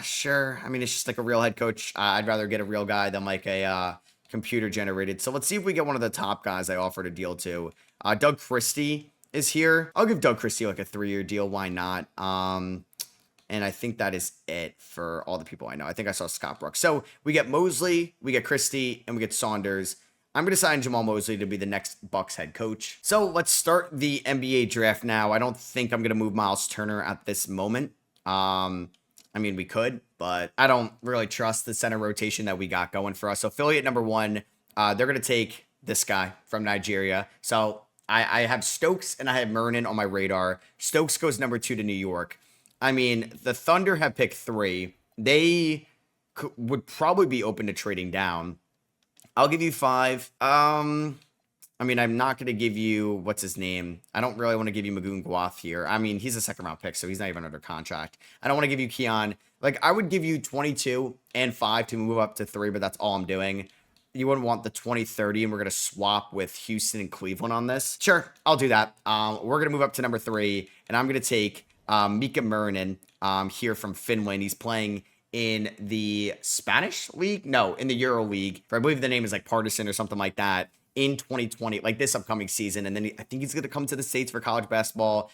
Sure. I mean, it's just like a real head coach. I'd rather get a real guy than like a computer generated. So let's see if we get one of the top guys I offered a deal to. Doug Christie is here. I'll give Doug Christie like a 3-year deal. Why not? And I think that is it for all the people I know. I think I saw Scott Brooks. So we get Mosley, we get Christie, and we get Saunders. I'm going to sign Jamal Mosley to be the next Bucks head coach. So let's start the NBA draft now. I don't think I'm going to move Miles Turner at this moment. I mean, we could, but I don't really trust the center rotation that we got going for us. So Philly at number 1, they're going to take this guy from Nigeria. So I have Stokes and I have Marinin on my radar. Stokes goes number 2 to New York. I mean, the Thunder have picked 3. They would probably be open to trading down. I'll give you 5. I mean, I'm not going to give you, what's his name? I don't really want to give you Magoon Guath here. I mean, he's a second-round pick, so he's not even under contract. I don't want to give you Keon. Like, I would give you 22 and 5 to move up to 3, but that's all I'm doing. You wouldn't want the 20-30, and we're going to swap with Houston and Cleveland on this. Sure, I'll do that. We're going to move up to number 3, and I'm going to take Mika Marinin here from Finland. He's playing in the Spanish League? No, in the Euro League. I believe the name is like Partisan or something like that. In 2020, like this upcoming season. And then I think he's going to come to the States for college basketball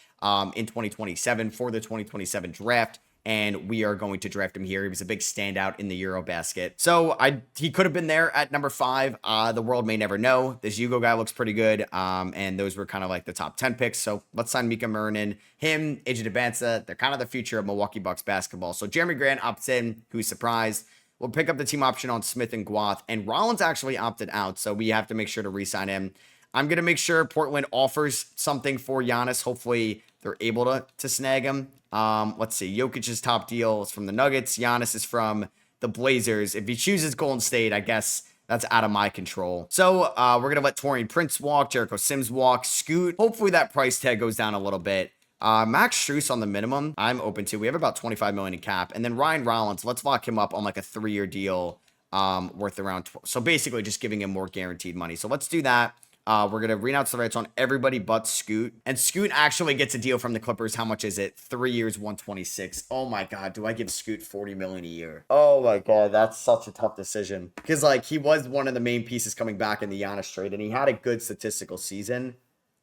in 2027 for the 2027 draft. And we are going to draft him here. He was a big standout in the Eurobasket. So he could have been there at number 5. The world may never know. This Hugo guy looks pretty good. And those were kind of like the top 10 picks. So let's sign Mika Marinin. Him, AJ Debanza, they're kind of the future of Milwaukee Bucks basketball. So Jeremy Grant opts in, who's surprised. We'll pick up the team option on Smith and Guath. And Rollins actually opted out, so we have to make sure to re-sign him. I'm going to make sure Portland offers something for Giannis. Hopefully, they're able to snag him. Let's see. Jokic's top deal is from the Nuggets. Giannis is from the Blazers. If he chooses Golden State, I guess that's out of my control. So we're going to let Taurean Prince walk, Jericho Sims walk, Scoot. Hopefully, that price tag goes down a little bit. Max Strus on the minimum, I'm open to. We have about 25 million in cap. And then Ryan Rollins, let's lock him up on like a 3-year deal worth around 12. So basically just giving him more guaranteed money. So let's do that. We're going to renounce the rights on everybody but Scoot. And Scoot actually gets a deal from the Clippers. How much is it? 3 years, 126. Oh my God. Do I give Scoot 40 million a year? Oh my God. That's such a tough decision. Because like he was one of the main pieces coming back in the Giannis trade. And he had a good statistical season.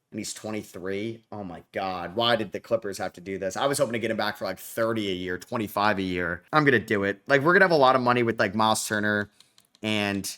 And he's 23. Oh my God. Why did the Clippers have to do this? I was hoping to get him back for like 30 a year, 25 a year. I'm going to do it. Like we're going to have a lot of money with like Miles Turner and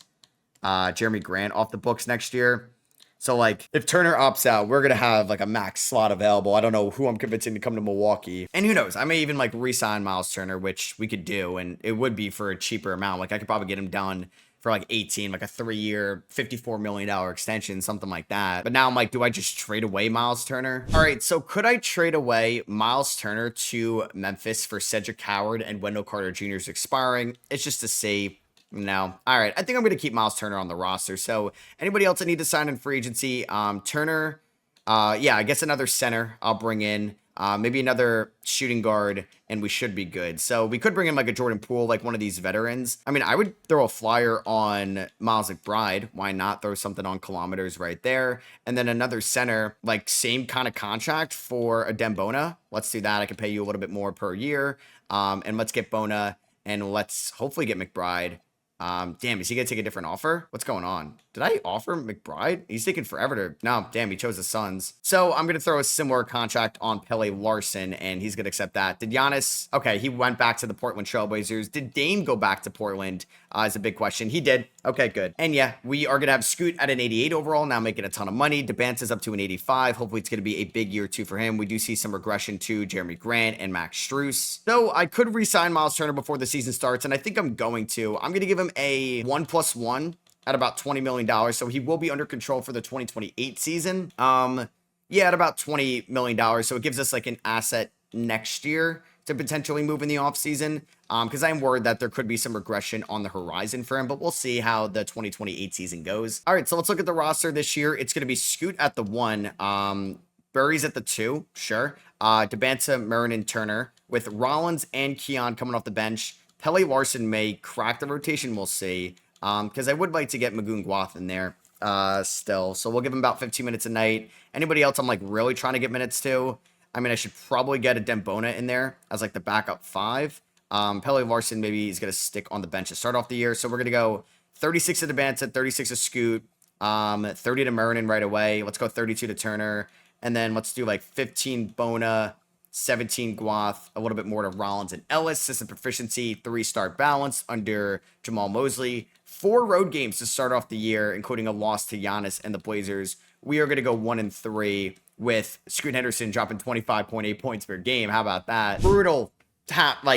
Jeremy Grant off the books next year. So like if Turner opts out, we're going to have like a max slot available. I don't know who I'm convincing to come to Milwaukee. And who knows? I may even like re-sign Miles Turner, which we could do. And it would be for a cheaper amount. Like I could probably get him done for like 18, like a 3-year, $54 million extension, something like that. But now I'm like, do I just trade away Miles Turner? All right, so could I trade away Miles Turner to Memphis for Cedric Howard and Wendell Carter Jr.'s expiring? It's just to see No. All right. I think I'm going to keep Miles Turner on the roster. So anybody else that need to sign in free agency? Turner. Yeah, I guess another center I'll bring in. Maybe another shooting guard, and we should be good. So we could bring in like a Jordan Poole, like one of these veterans. I mean, I would throw a flyer on Miles McBride. Why not throw something on kilometers right there? And then another center, like same kind of contract for a Dembona. Let's do that. I can pay you a little bit more per year. And let's get Bona, and let's hopefully get McBride. Damn, is he gonna take a different offer? What's going on? Did I offer McBride? He's taking forever to. No, damn, he chose the Suns. So I'm gonna throw a similar contract on Pele Larson, and he's gonna accept that. Did Giannis? Okay, he went back to the Portland Trailblazers. Did Dame go back to Portland? Is a big question. He did. Okay, good. And yeah, we are gonna have Scoot at an 88 overall, now making a ton of money. DeBance is up to an 85. Hopefully, it's gonna be a big year too for him. We do see some regression to Jeremy Grant and Max Strus. So I could re-sign Miles Turner before the season starts, and I think I'm going to. I'm gonna give him a 1+1 at about $20 million. So he will be under control for the 2028 season. Yeah, at about $20 million. So it gives us like an asset next year to potentially move in the offseason. Because I'm worried that there could be some regression on the horizon for him, but we'll see how the 2028 season goes. All right, so let's look at the roster this year. It's going to be Scoot at the 1, Burry's at the 2, sure. Debanta, Murrin, and Turner, with Rollins and Keon coming off the bench. Pele Larson may crack the rotation, we'll see. Because I would like to get Magoon Guath in there still. So we'll give him about 15 minutes a night. Anybody else I'm like really trying to get minutes to? I mean, I should probably get a Dembona in there as like the backup 5. Pele Larson, maybe he's going to stick on the bench to start off the year. So we're going to go 36 to Debanta, 36 to Scoot, 30 to Murrin right away. Let's go 32 to Turner. And then let's do like 15 Bona, 17 Guath, a little bit more to Rollins and Ellis. System proficiency, 3-star balance under Jamal Mosley. 4 road games to start off the year, including a loss to Giannis and the Blazers. We are going to go 1-3 with Scoot Henderson dropping 25.8 points per game. How about that? Brutal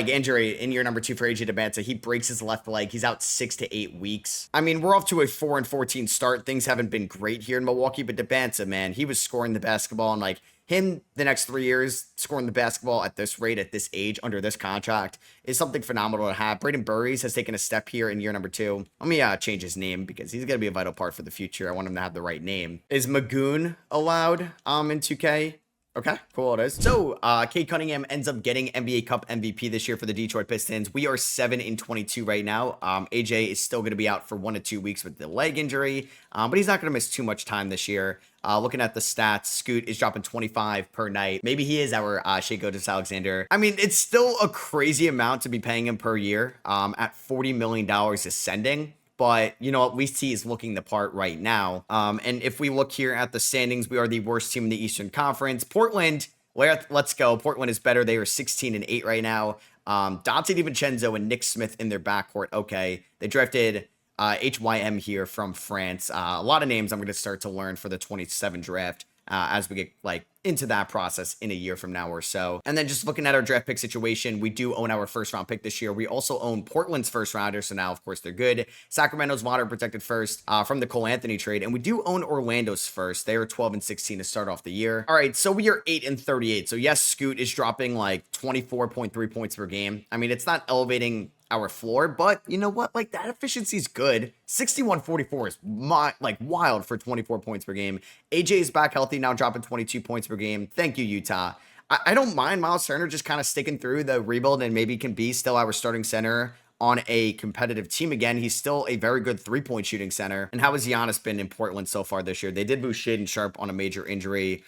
injury in year number 2 for AJ Debanta. He breaks his left leg. He's out 6 to 8 weeks. I mean, we're off to a 4-14 start. Things haven't been great here in Milwaukee, but Debanta, man, he was scoring the basketball, and like him the next 3 years scoring the basketball at this rate, at this age, under this contract is something phenomenal to have. Braden Burries has taken a step here in year number 2. Let me change his name because he's going to be a vital part for the future. I want him to have the right name. Is Magoon allowed in 2K? Okay, cool, it is. So, Cade Cunningham ends up getting NBA Cup MVP this year for the Detroit Pistons. We are 7-22 right now. AJ is still going to be out for 1 to 2 weeks with the leg injury, but he's not going to miss too much time this year. Looking at the stats, Scoot is dropping 25 per night. Maybe he is our Shai Gilgeous-Alexander. I mean, it's still a crazy amount to be paying him per year at $40 million ascending. But, you know, at least he is looking the part right now. And if we look here at the standings, we are the worst team in the Eastern Conference. Portland, let's go. Portland is better. They are 16-8 right now. Dante DiVincenzo and Nick Smith in their backcourt. Okay. They drafted HYM here from France. A lot of names I'm going to start to learn for the 27 draft as we get like into that process in a year from now or so. And then just looking at our draft pick situation, we do own our first round pick this year. We also own Portland's first rounder, so now of course they're good. Sacramento's water protected first from the Cole Anthony trade, and we do own Orlando's first. They are 12-16 to start off the year. All right, so we are 8-38. So yes, Scoot is dropping like 24.3 points per game. I mean, it's not elevating our floor, but you know what? Like that efficiency is good. 61-44 is wild for 24 points per game. AJ is back healthy now, dropping 22 points per game. Thank you, Utah. I don't mind Miles Turner just kind of sticking through the rebuild and maybe can be still our starting center on a competitive team again. He's still a very good 3-point shooting center. And how has Giannis been in Portland so far this year? They did lose Shaedon Sharpe on a major injury.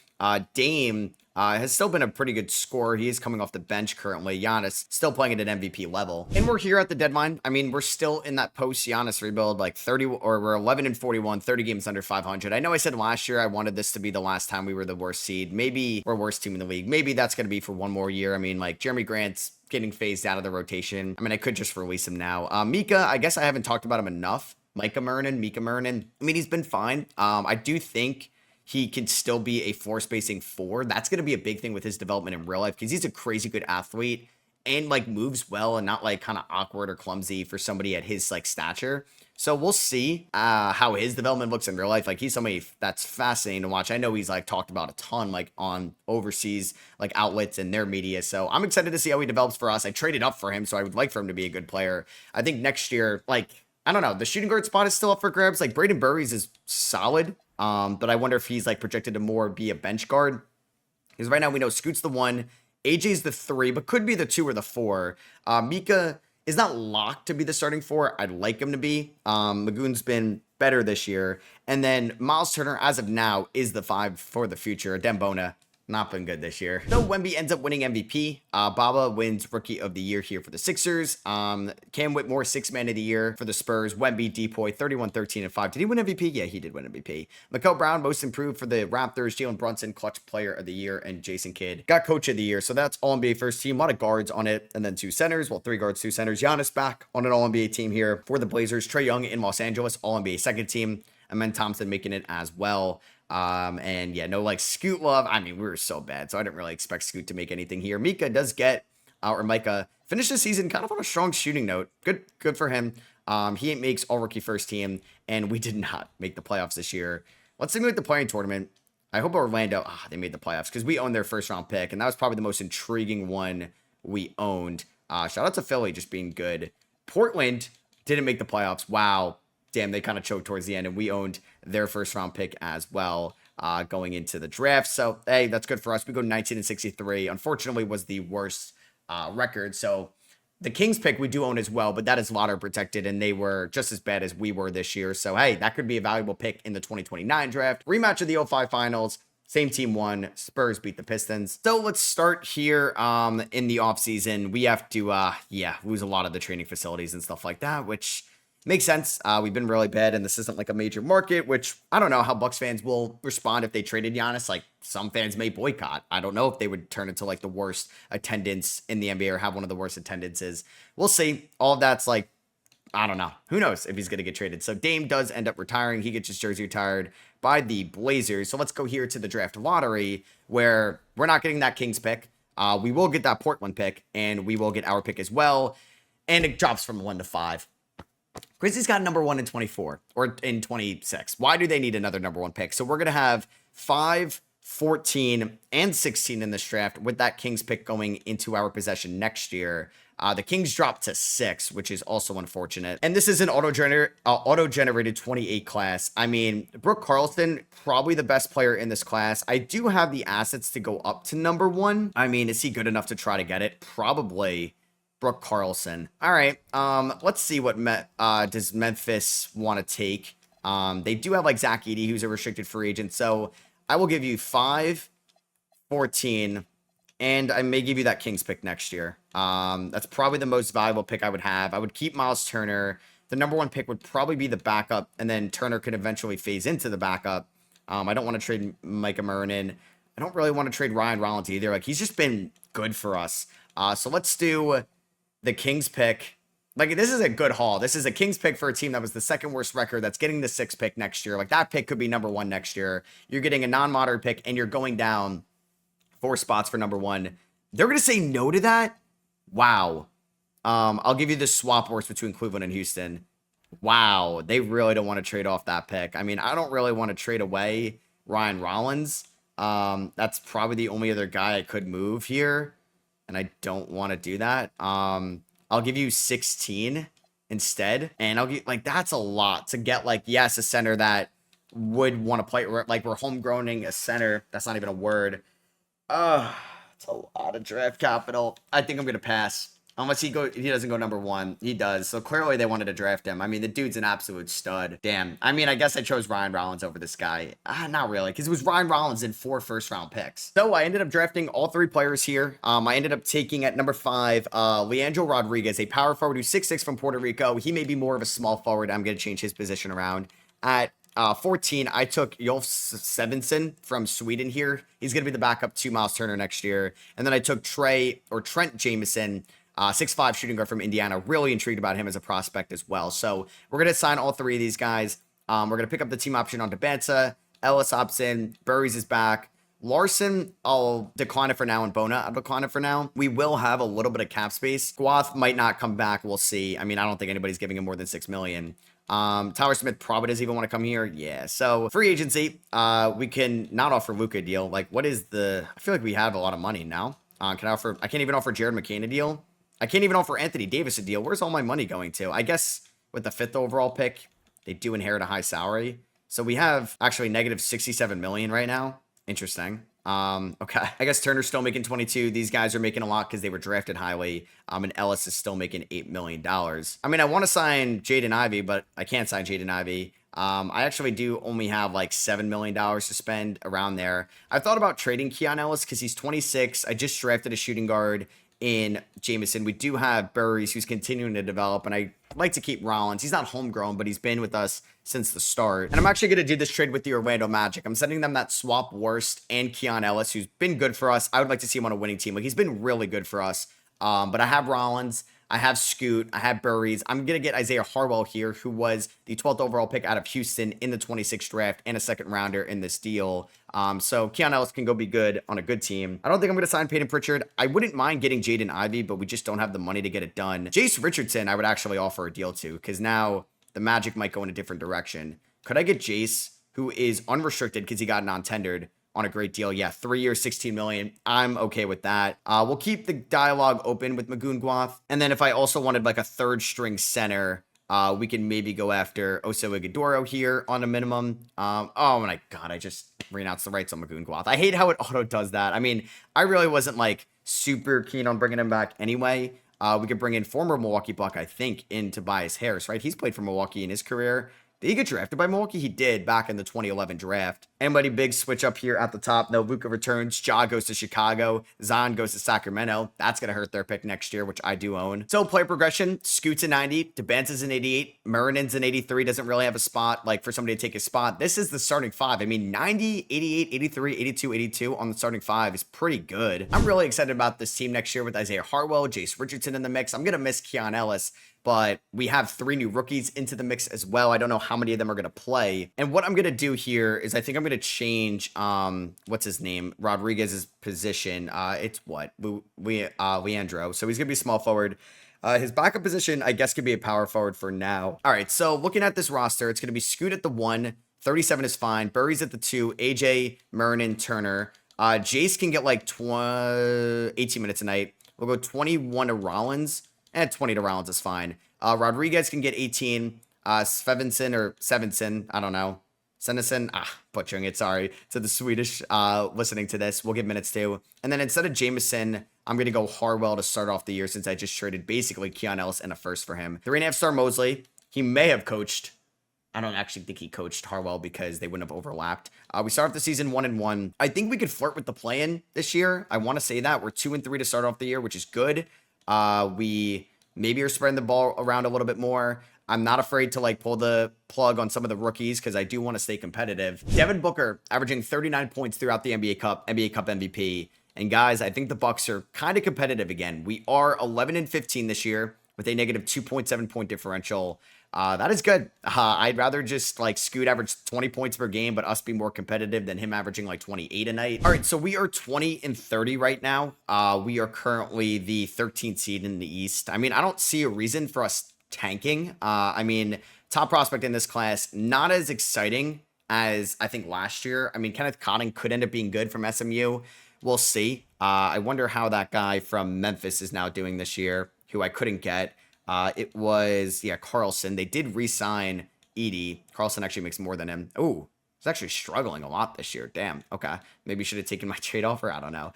Dame has still been a pretty good scorer. He is coming off the bench currently. Giannis still playing at an MVP level. And we're here at the deadline. I mean, we're still in that post-Giannis rebuild, like 30, or we're 11-41, 30 games under 500. I know I said last year I wanted this to be the last time we were the worst seed. Maybe we're worst team in the league. Maybe that's going to be for one more year. I mean, like Jeremy Grant's getting phased out of the rotation. I mean, I could just release him now. Mika, I guess I haven't talked about him enough. Mika Mernon. I mean, he's been fine. I do think he can still be a floor spacing 4. That's going to be a big thing with his development in real life because he's a crazy good athlete and like moves well and not like kind of awkward or clumsy for somebody at his like stature. So we'll see how his development looks in real life. Like he's somebody that's fascinating to watch. I know he's like talked about a ton like on overseas like outlets and their media. So I'm excited to see how he develops for us. I traded up for him, so I would like for him to be a good player. I think next year, like I don't know. The shooting guard spot is still up for grabs. Like Braden Burries is solid. But I wonder if he's like projected to more be a bench guard. Because right now we know Scoot's the 1, AJ's the 3, but could be the 2 or the 4. Mika is not locked to be the starting 4. I'd like him to be. Magoon's been better this year. And then Miles Turner, as of now, is the 5 for the future. Dembona, not been good this year. So Wemby ends up winning MVP. Baba wins Rookie of the Year here for the Sixers. Cam Whitmore, 6th Man of the Year for the Spurs. Wemby, Depoy, 31, 13, and 5. Did he win MVP? Yeah, he did win MVP. Mikal Brown, Most Improved for the Raptors. Jalen Brunson, Clutch Player of the Year. And Jason Kidd got Coach of the Year. So that's All-NBA first team. A lot of guards on it. And then 2 centers. Well, 3 guards, 2 centers. Giannis back on an All-NBA team here for the Blazers. Trae Young in Los Angeles, All-NBA second team. Amen Thompson making it as well. And yeah, no like Scoot love. I mean, we were so bad, so I didn't really expect Scoot to make anything here. Mika does get, or Micah finished the season kind of on a strong shooting note. Good for him. He makes all rookie first team, and we did not make the playoffs this year. Let's simulate the playing tournament. I hope Orlando, they made the playoffs because we owned their first round pick, and that was probably the most intriguing one we owned. Shout out to Philly just being good. Portland didn't make the playoffs. Wow. Damn, they kind of choked towards the end, and we owned their first round pick as well going into the draft. So, hey, that's good for us. We go 19-63. Unfortunately, was the worst record. So, the Kings pick we do own as well, but that is lottery protected, and they were just as bad as we were this year. So, hey, that could be a valuable pick in the 2029 draft. Rematch of the 05 finals. Same team won. Spurs beat the Pistons. So let's start here in the offseason. We have to, lose a lot of the training facilities and stuff like that, which makes sense. We've been really bad, and this isn't like a major market, which I don't know how Bucks fans will respond if they traded Giannis. Like, some fans may boycott. I don't know if they would turn into like the worst attendance in the NBA or have one of the worst attendances. We'll see. All of that's like, I don't know. Who knows if he's going to get traded. So Dame does end up retiring. He gets his jersey retired by the Blazers. So let's go here to the draft lottery where we're not getting that Kings pick. We will get that Portland pick, and we will get our pick as well. And it drops from 1 to 5. Grizzlies got number 1 in 24 or in 26. Why do they need another number 1 pick? So we're going to have 5, 14, and 16 in this draft with that Kings pick going into our possession next year. The Kings dropped to 6, which is also unfortunate. And this is an auto-generated 28 class. I mean, Brooke Carlson, probably the best player in this class. I do have the assets to go up to number 1. I mean, is he good enough to try to get it? Probably. Brooke Carlson. All right. Let's see what does Memphis want to take. They do have like Zach Edey, who's a restricted free agent. So I will give you 5, 14, and I may give you that Kings pick next year. That's probably the most valuable pick I would have. I would keep Miles Turner. The number 1 pick would probably be the backup, and then Turner could eventually phase into the backup. I don't want to trade Micah Murnin. I don't really want to trade Ryan Rollins either. Like, he's just been good for us. So let's do the Kings pick. Like, this is a good haul. This is a Kings pick for a team that was the 2nd worst record that's getting the 6th pick next year. Like, that pick could be number 1 next year. You're getting a non-modern pick, and you're going down 4 spots for number 1. They're going to say no to that? Wow. I'll give you the swap works between Cleveland and Houston. Wow. They really don't want to trade off that pick. I mean, I don't really want to trade away Ryan Rollins. That's probably the only other guy I could move here, and I don't want to do that. I'll give you 16 instead, and I'll get, like, that's a lot to get, like, yes, a center that would want to play, like, we're homegrowning a center. That's not even a word. It's a lot of draft capital. I think I'm going to pass. Unless he doesn't go number 1. He does. So clearly they wanted to draft him. I mean, the dude's an absolute stud. Damn. I mean, I guess I chose Ryan Rollins over this guy. Not really, because it was Ryan Rollins in 4 first-round picks. So I ended up drafting all 3 players here. I ended up taking at number 5, Leandro Rodriguez, a power forward who's 6'6" from Puerto Rico. He may be more of a small forward. I'm going to change his position around. At 14, I took Jolf Sevenson from Sweden here. He's going to be the backup to Miles Turner next year. And then I took Trent Jameson, 6'5" shooting guard from Indiana. Really intrigued about him as a prospect as well. So we're going to sign all 3 of these guys. We're going to pick up the team option on Debanza. Ellis opts in. Burries is back. Larson, I'll decline it for now, and Bona, I'll decline it for now. We will have a little bit of cap space. Guath might not come back. We'll see. I mean, I don't think anybody's giving him more than $6 million. Tyler Smith probably doesn't even want to come here. Yeah. So free agency, we can not offer Luka a deal. Like, what is I feel like we have a lot of money now. I can't even offer Jared McCain a deal. I can't even offer Anthony Davis a deal. Where's all my money going to? I guess with the 5th overall pick, they do inherit a high salary. So we have actually negative 67 million right now. Interesting. Okay. I guess Turner's still making 22. These guys are making a lot because they were drafted highly. And Ellis is still making $8 million. I mean, I want to sign Jaden Ivey, but I can't sign Jaden Ivey. I actually do only have like $7 million to spend around there. I thought about trading Keon Ellis because he's 26. I just drafted a shooting guard in Jameson. We do have Burries, who's continuing to develop, and I like to keep Rollins. He's not homegrown, but he's been with us since the start. And I'm actually going to do this trade with the Orlando Magic. I'm sending them that swap Worst and Keon Ellis, who's been good for us. I would like to see him on a winning team. Like, he's been really good for us. But I have Rollins, I have Scoot, I have Burries. I'm going to get Isaiah Harwell here, who was the 12th overall pick out of Houston in the 26th draft and a second rounder in this deal. So Keon Ellis can go be good on a good team. I don't think I'm going to sign Peyton Pritchard. I wouldn't mind getting Jaden Ivey, but we just don't have the money to get it done. Jace Richardson, I would actually offer a deal to, because now the Magic might go in a different direction. Could I get Jace, who is unrestricted because he got non-tendered, on a great deal? Yeah, 3 years, 16 million. I'm okay with that. We'll keep the dialogue open with Magoon Guath. And then if I also wanted like a third string center, we can maybe go after Oso Ighodaro here on a minimum. Oh my God, I just renounced the rights on Magoon Guath. I hate how it auto does that. I mean, I really wasn't like super keen on bringing him back anyway. We could bring in former Milwaukee Buck, I think, in Tobias Harris, right? He's played for Milwaukee in his career. Did he get drafted by Milwaukee? He did back in the 2011 draft. Anybody big switch up here at the top? No, Luka returns. Ja goes to Chicago. Zahn goes to Sacramento. That's going to hurt their pick next year, which I do own. So player progression, Scoot's an 90. DeBenz an 88. Muranin's an 83. Doesn't really have a spot like for somebody to take his spot. This is the starting five. I mean, 90, 88, 83, 82, 82 on the starting five is pretty good. I'm really excited about this team next year with Isaiah Harwell, Jace Richardson in the mix. I'm going to miss Keon Ellis, but we have 3 new rookies into the mix as well. I don't know how many of them are going to play. And what I'm going to do here is I think I'm going to change, what's his name? Rodriguez's position. It's what? Leandro. So he's going to be small forward. His backup position, I guess, could be a power forward for now. All right, so looking at this roster, it's going to be Scoot at the 1. 37 is fine. Burries at the 2. AJ, Muranin, Turner. Jace can get like 18 minutes a night. We'll go 21 to Rollins. 20 to Rollins is fine. Rodriguez can get 18. Svensson, I don't know. Sennison, butchering it, sorry. To the Swedish listening to this, we'll give minutes to. And then instead of Jameson, I'm going to go Harwell to start off the year since I just traded basically Keon Ellis and a first for him. 3.5-star Mosley. He may have coached. I don't actually think he coached Harwell because they wouldn't have overlapped. We start off the season 1-1. I think we could flirt with the play-in this year. I want to say that. We're 2-3 to start off the year, which is good. We maybe are spreading the ball around a little bit more. I'm not afraid to like pull the plug on some of the rookies because I do want to stay competitive. Devin Booker averaging 39 points throughout the NBA Cup MVP. And guys, I think the Bucks are kind of competitive again. We are 11-15 this year with a negative 2.7 point differential. That is good. I'd rather just like Scoot average 20 points per game, but us be more competitive than him averaging like 28 a night. All right, so we are 20-30 right now. We are currently the 13th seed in the East. I mean, I don't see a reason for us tanking. I mean, top prospect in this class, not as exciting as I think last year. I mean, Kenneth Cotton could end up being good from SMU. We'll see. I wonder how that guy from Memphis is now doing this year, who I couldn't get. It was, Carlson. They did re-sign Edey. Carlson actually makes more than him. Oh, he's actually struggling a lot this year. Damn. Okay. Maybe should have taken my trade offer. I don't know.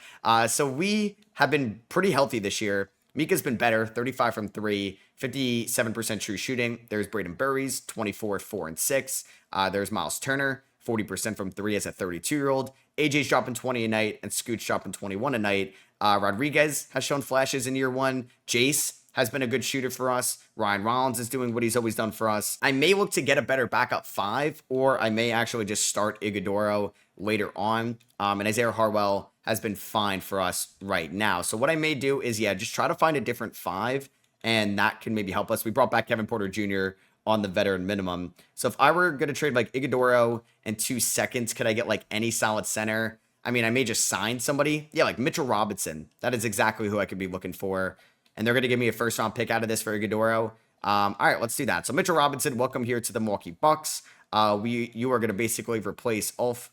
So we have been pretty healthy this year. Mika's been better, 35 from 3, 57% true shooting. There's Braden Burries, 24, 4, and 6. There's Miles Turner, 40% from 3 as a 32-year-old. AJ's dropping 20 a night, and Scoot's dropping 21 a night. Rodriguez has shown flashes in year 1. Jace has been a good shooter for us. Ryan Rollins is doing what he's always done for us. I may look to get a better backup 5, or I may actually just start Ighodaro later on. And Isaiah Harwell has been fine for us right now. So what I may do is, just try to find a different 5, and that can maybe help us. We brought back Kevin Porter Jr. on the veteran minimum. So if I were going to trade like Ighodaro and 2 seconds, could I get like any solid center? I mean, I may just sign somebody. Yeah, like Mitchell Robinson. That is exactly who I could be looking for. And they're going to give me a first-round pick out of this for Ighodaro. All right, let's do that. So Mitchell Robinson, welcome here to the Milwaukee Bucks. You are going to basically replace Ulf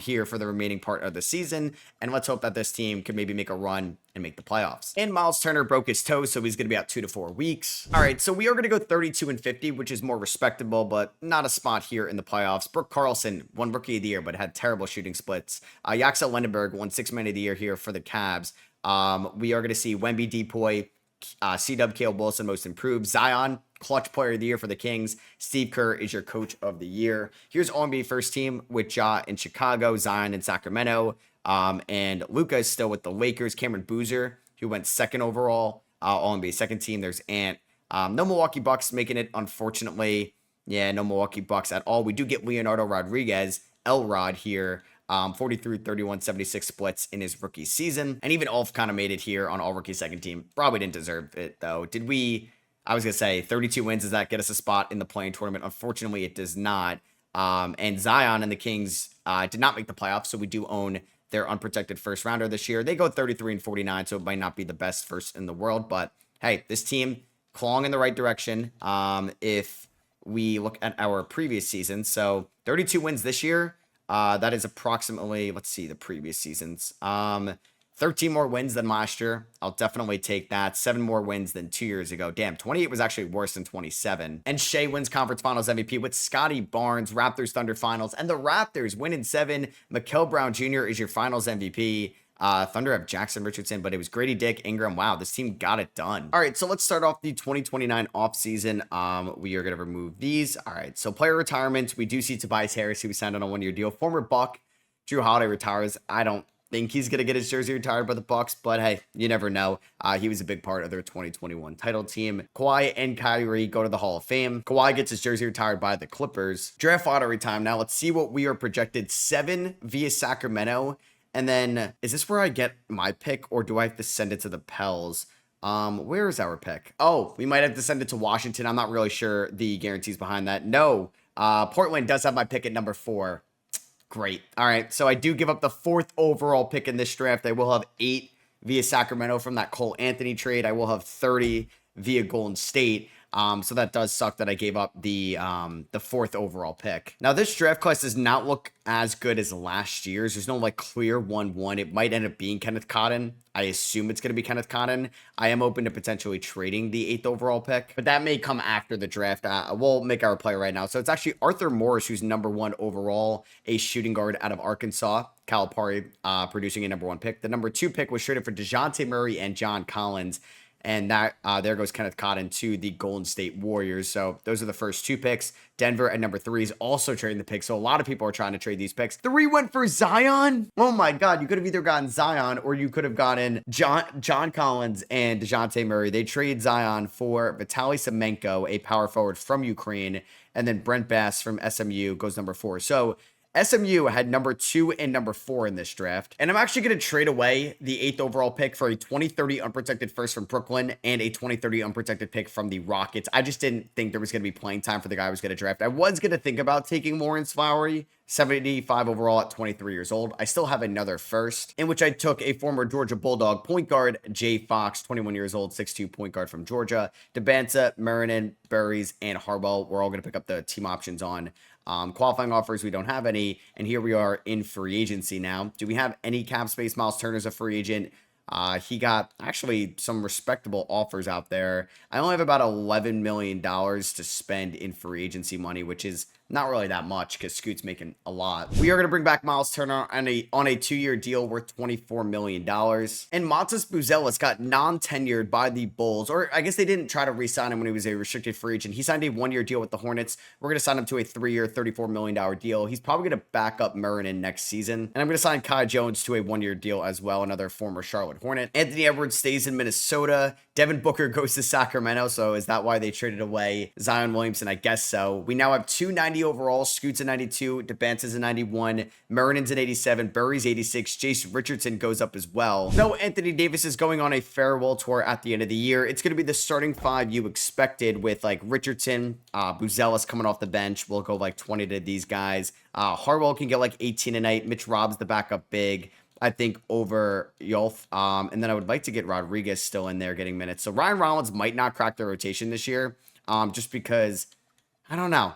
here for the remaining part of the season. And let's hope that this team can maybe make a run and make the playoffs. And Miles Turner broke his toe, so he's going to be out 2 to 4 weeks. All right, so we are going to go 32 and 50, which is more respectable, but not a spot here in the playoffs. Brooke Carlson won Rookie of the Year, but had terrible shooting splits. Yaxel Lendenberg won 6 Man of the Year here for the Cavs. We are going to see Wemby Depoy, C-Dub, Caleb Wilson, most improved. Zion, clutch player of the year for the Kings. Steve Kerr is your coach of the year. Here's All-NBA first team with Ja in Chicago, Zion in Sacramento, and Luka is still with the Lakers. Cameron Boozer, who went second overall, All-NBA second team. There's Ant. No Milwaukee Bucks making it, unfortunately. Yeah, no Milwaukee Bucks at all. We do get Leonardo Rodriguez, L-Rod here. 43, 31, 76 splits in his rookie season. And even Ulf kind of made it here on all rookie second team. Probably didn't deserve it though. Did we, I was going to say 32 wins. Does that get us a spot in the play-in tournament? Unfortunately, it does not. And Zion and the Kings did not make the playoffs. So we do own their unprotected first rounder this year. They go 33 and 49. So it might not be the best first in the world, but hey, this team clawing in the right direction. If we look at our previous season, so 32 wins this year. That is approximately, let's see, the previous seasons. 13 more wins than last year. I'll definitely take that. 7 more wins than 2 years ago. Damn, 28 was actually worse than 27. And Shea wins Conference Finals MVP with Scotty Barnes, Raptors Thunder Finals. And the Raptors win in 7. Mikael Brown Jr. is your Finals MVP. Thunder have Jackson Richardson, but it was Grady Dick, Ingram. Wow, this team got it done. All right, so let's start off the 2029 offseason. We are going to remove these. All right, so player retirements. We do see Tobias Harris, who signed on a 1-year deal. Former Buck, Drew Holiday retires. I don't think he's going to get his jersey retired by the Bucks, but hey, you never know. He was a big part of their 2021 title team. Kawhi and Kyrie go to the Hall of Fame. Kawhi gets his jersey retired by the Clippers. Draft lottery time. Now let's see what we are projected. 7 via Sacramento. And then, is this where I get my pick, or do I have to send it to the Pels? Where is our pick? Oh, we might have to send it to Washington. I'm not really sure the guarantees behind that. No, Portland does have my pick at number 4. Great. All right, so I do give up the 4th overall pick in this draft. I will have 8 via Sacramento from that Cole Anthony trade. I will have 30 via Golden State. So that does suck that I gave up the 4th overall pick. Now, this draft class does not look as good as last year's. There's no like clear 1-1. It might end up being Kenneth Cotton. I assume it's going to be Kenneth Cotton. I am open to potentially trading the 8th overall pick, but that may come after the draft. We'll make our play right now. So it's actually Arthur Morris, who's number 1 overall, a shooting guard out of Arkansas. Calipari producing a number 1 pick. The number 2 pick was traded for DeJounte Murray and John Collins. And that there goes Kenneth Cotton to the Golden State Warriors. So those are the first 2 picks. Denver at number 3 is also trading the picks. So a lot of people are trying to trade these picks. 3 went for Zion. Oh my God. You could have either gotten Zion or you could have gotten John Collins and DeJounte Murray. They trade Zion for Vitaly Semenko, a power forward from Ukraine. And then Brent Bass from SMU goes number 4. So SMU had number 2 and number 4 in this draft. And I'm actually going to trade away the 8th overall pick for a 2030 unprotected first from Brooklyn and a 2030 unprotected pick from the Rockets. I just didn't think there was going to be playing time for the guy I was going to draft. I was going to think about taking Lawrence Flowery, 75 overall at 23 years old. I still have another first, in which I took a former Georgia Bulldog point guard, Jay Fox, 21 years old, 6'2" point guard from Georgia. Debanza, Marinin, Burries, and Harwell. We're all going to pick up the team options on. Qualifying offers, we don't have any. And here we are in free agency now. Do we have any cap space? Miles Turner's a free agent. He got actually some respectable offers out there. I only have about $11 million to spend in free agency money, which is not really that much because Scoot's making a lot. We are going to bring back Miles Turner on a 2-year deal worth $24 million. And Matas Buzelis got non-tenured by the Bulls, or I guess they didn't try to re-sign him when he was a restricted free agent. He signed a 1-year deal with the Hornets. We're going to sign him to a 3-year, $34 million deal. He's probably going to back up Marinin next season. And I'm going to sign Kai Jones to a 1-year deal as well, another former Charlotte Hornet. Anthony Edwards stays in Minnesota. Devin Booker goes to Sacramento. So is that why they traded away Zion Williamson? I guess so. We now have 290 overall. Scoot's a 92. Debance's a 91. Marinin's an 87. Burry's 86. Jason Richardson goes up as well. Though Anthony Davis is going on a farewell tour at the end of the year, it's going to be the starting 5 you expected with like Richardson, Buzelis coming off the bench. We'll go like 20 to these guys. Harwell can get like 18 a night. Mitch Robb's the backup big, I think, over Yolf. And then I would like to get Rodriguez still in there getting minutes. So Ryan Rollins might not crack the rotation this year, just because, I don't know.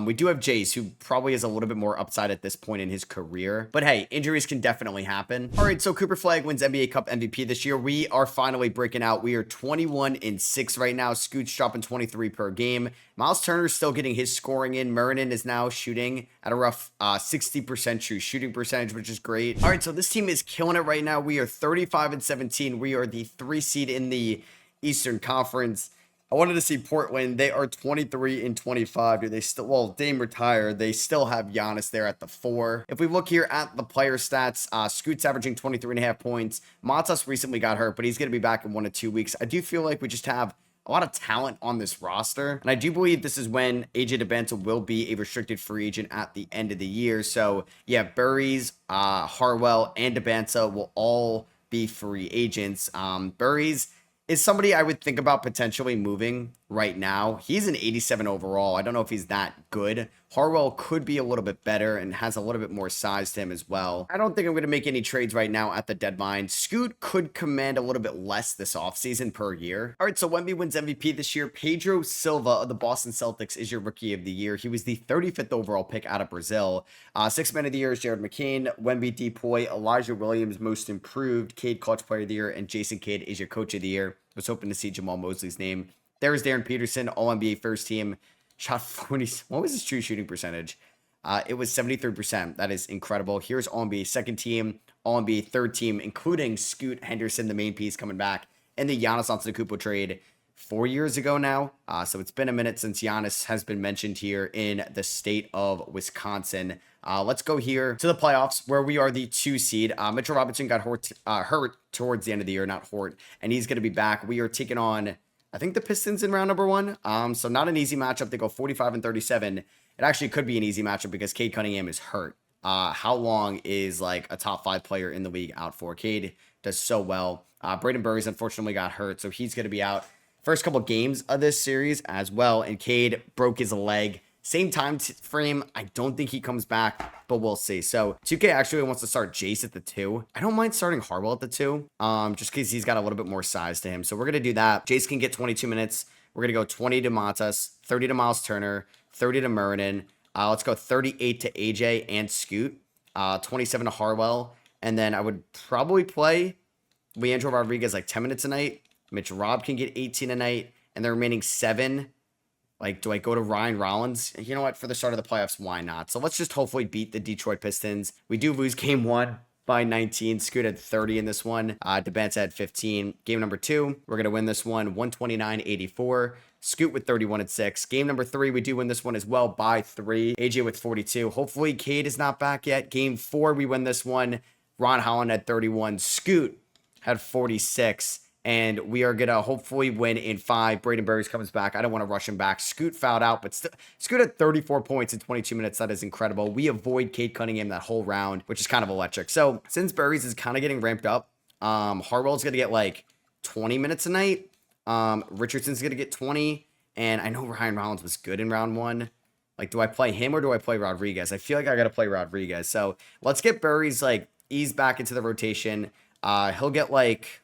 We do have Jace, who probably has a little bit more upside at this point in his career. But hey, injuries can definitely happen. All right, so Cooper Flag wins NBA Cup MVP this year. We are finally breaking out. We are 21-6 right now. Scoot's dropping 23 per game. Miles Turner's still getting his scoring in. Murnin is now shooting at a rough 60% true shooting percentage, which is great. All right, so this team is killing it right now. We are 35-17. We are the 3 seed in the Eastern Conference. I wanted to see Portland. They are 23-25. Do they still, well, Dame retired. They still have Giannis there at the 4. If we look here at the player stats, Scoot's averaging 23.5 points. Matas recently got hurt, but he's going to be back in 1 to 2 weeks. I do feel like we just have a lot of talent on this roster. And I do believe this is when AJ DeBanza will be a restricted free agent at the end of the year. So yeah, Burries, Harwell, and DeBanza will all be free agents. Burries is somebody I would think about potentially moving right now. He's an 87 overall. I don't know if he's that good. Harwell could be a little bit better and has a little bit more size to him as well. I don't think I'm going to make any trades right now at the deadline. Scoot could command a little bit less this offseason per year. All right, so Wemby wins MVP this year. Pedro Silva of the Boston Celtics is your Rookie of the Year. He was the 35th overall pick out of Brazil. Sixth Man of the Year is Jared McCain. Wemby, Depoy, Elijah Williams, Most Improved, Cade Clutch Player of the Year, and Jason Kidd is your Coach of the Year. I was hoping to see Jamal Mosley's name. There's Darren Peterson, All-NBA first team. Shot 40. What was his true shooting percentage? It was 73%. That is incredible. Here's All-NBA second team, All-NBA third team, including Scoot Henderson, the main piece coming back, and the Giannis Antetokounmpo trade 4 years ago now. So it's been a minute since Giannis has been mentioned here in the state of Wisconsin. Let's go here to the playoffs where we are the 2 seed. Mitchell Robinson got hurt towards the end of the year, not Hort, and he's going to be back. We are taking on, I think, the Pistons in round number 1. So not an easy matchup. They go 45-37. It actually could be an easy matchup because Cade Cunningham is hurt. How long is like a top 5 player in the league out for? Cade does so well. Braden Burries unfortunately got hurt, so he's going to be out first couple games of this series as well. And Cade broke his leg. Same time frame. I don't think he comes back, but we'll see. So 2K actually wants to start Jace at the 2. I don't mind starting Harwell at the 2, just because he's got a little bit more size to him. So we're going to do that. Jace can get 22 minutes. We're going to go 20 to Matas, 30 to Miles Turner, 30 to Murnin. Let's go 38 to AJ and Scoot, 27 to Harwell. And then I would probably play Leandro Rodriguez like 10 minutes a night. Mitch Robb can get 18 a night. And the remaining 7, like, do I go to Ryan Rollins? You know what? For the start of the playoffs, why not? So let's just hopefully beat the Detroit Pistons. We do lose game 1 by 19. Scoot had 30 in this one. DeBanza had 15. Game number 2, we're going to win this one 129-84. Scoot with 31-6. Game number 3, we do win this one as well by 3. AJ with 42. Hopefully, Cade is not back yet. Game 4, we win this one. Ron Holland had 31. Scoot had 46. And we are going to hopefully win in 5. Braden Burries comes back. I don't want to rush him back. Scoot fouled out, but Scoot had 34 points in 22 minutes. That is incredible. We avoid Cade Cunningham that whole round, which is kind of electric. So since Burries is kind of getting ramped up, Harwell's going to get like 20 minutes a night. Richardson's going to get 20. And I know Ryan Rollins was good in round 1. Like, do I play him or do I play Rodriguez? I feel like I got to play Rodriguez. So let's get Burries like eased back into the rotation. He'll get like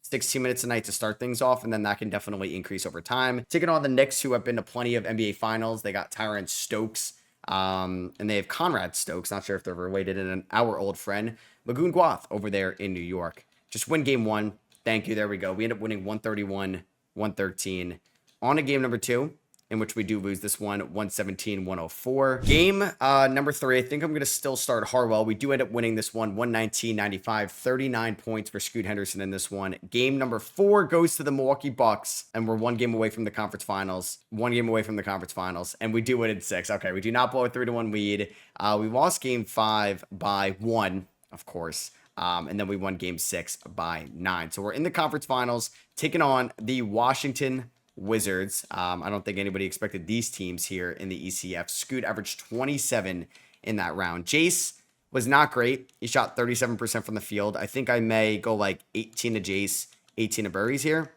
16 minutes a night to start things off, and then that can definitely increase over time. Taking on the Knicks, who have been to plenty of NBA Finals. They got Tyrone Stokes, and they have Conrad Stokes. Not sure if they're related, and our old friend, Magoon Guath, over there in New York. Just win game 1. Thank you. There we go. We end up winning 131-113. On to game number 2, in which we do lose this one, 117-104. Game number 3, I think I'm going to still start Harwell. We do end up winning this one, 119-95, 39 points for Scoot Henderson in this one. Game number 4 goes to the Milwaukee Bucks, and we're 1 game away from the conference finals. 1 game away from the conference finals, and we do win in 6. Okay, we do not blow a 3-1 lead. We lost game 5 by 1, of course. And then we won game 6 by 9. So we're in the conference finals, taking on the Washington Wizards. I don't think anybody expected these teams here in the ECF. Scoot averaged 27 in that round. Jace was not great. He shot 37% from the field. I think I may go like 18 to Jace, 18 to Burries here.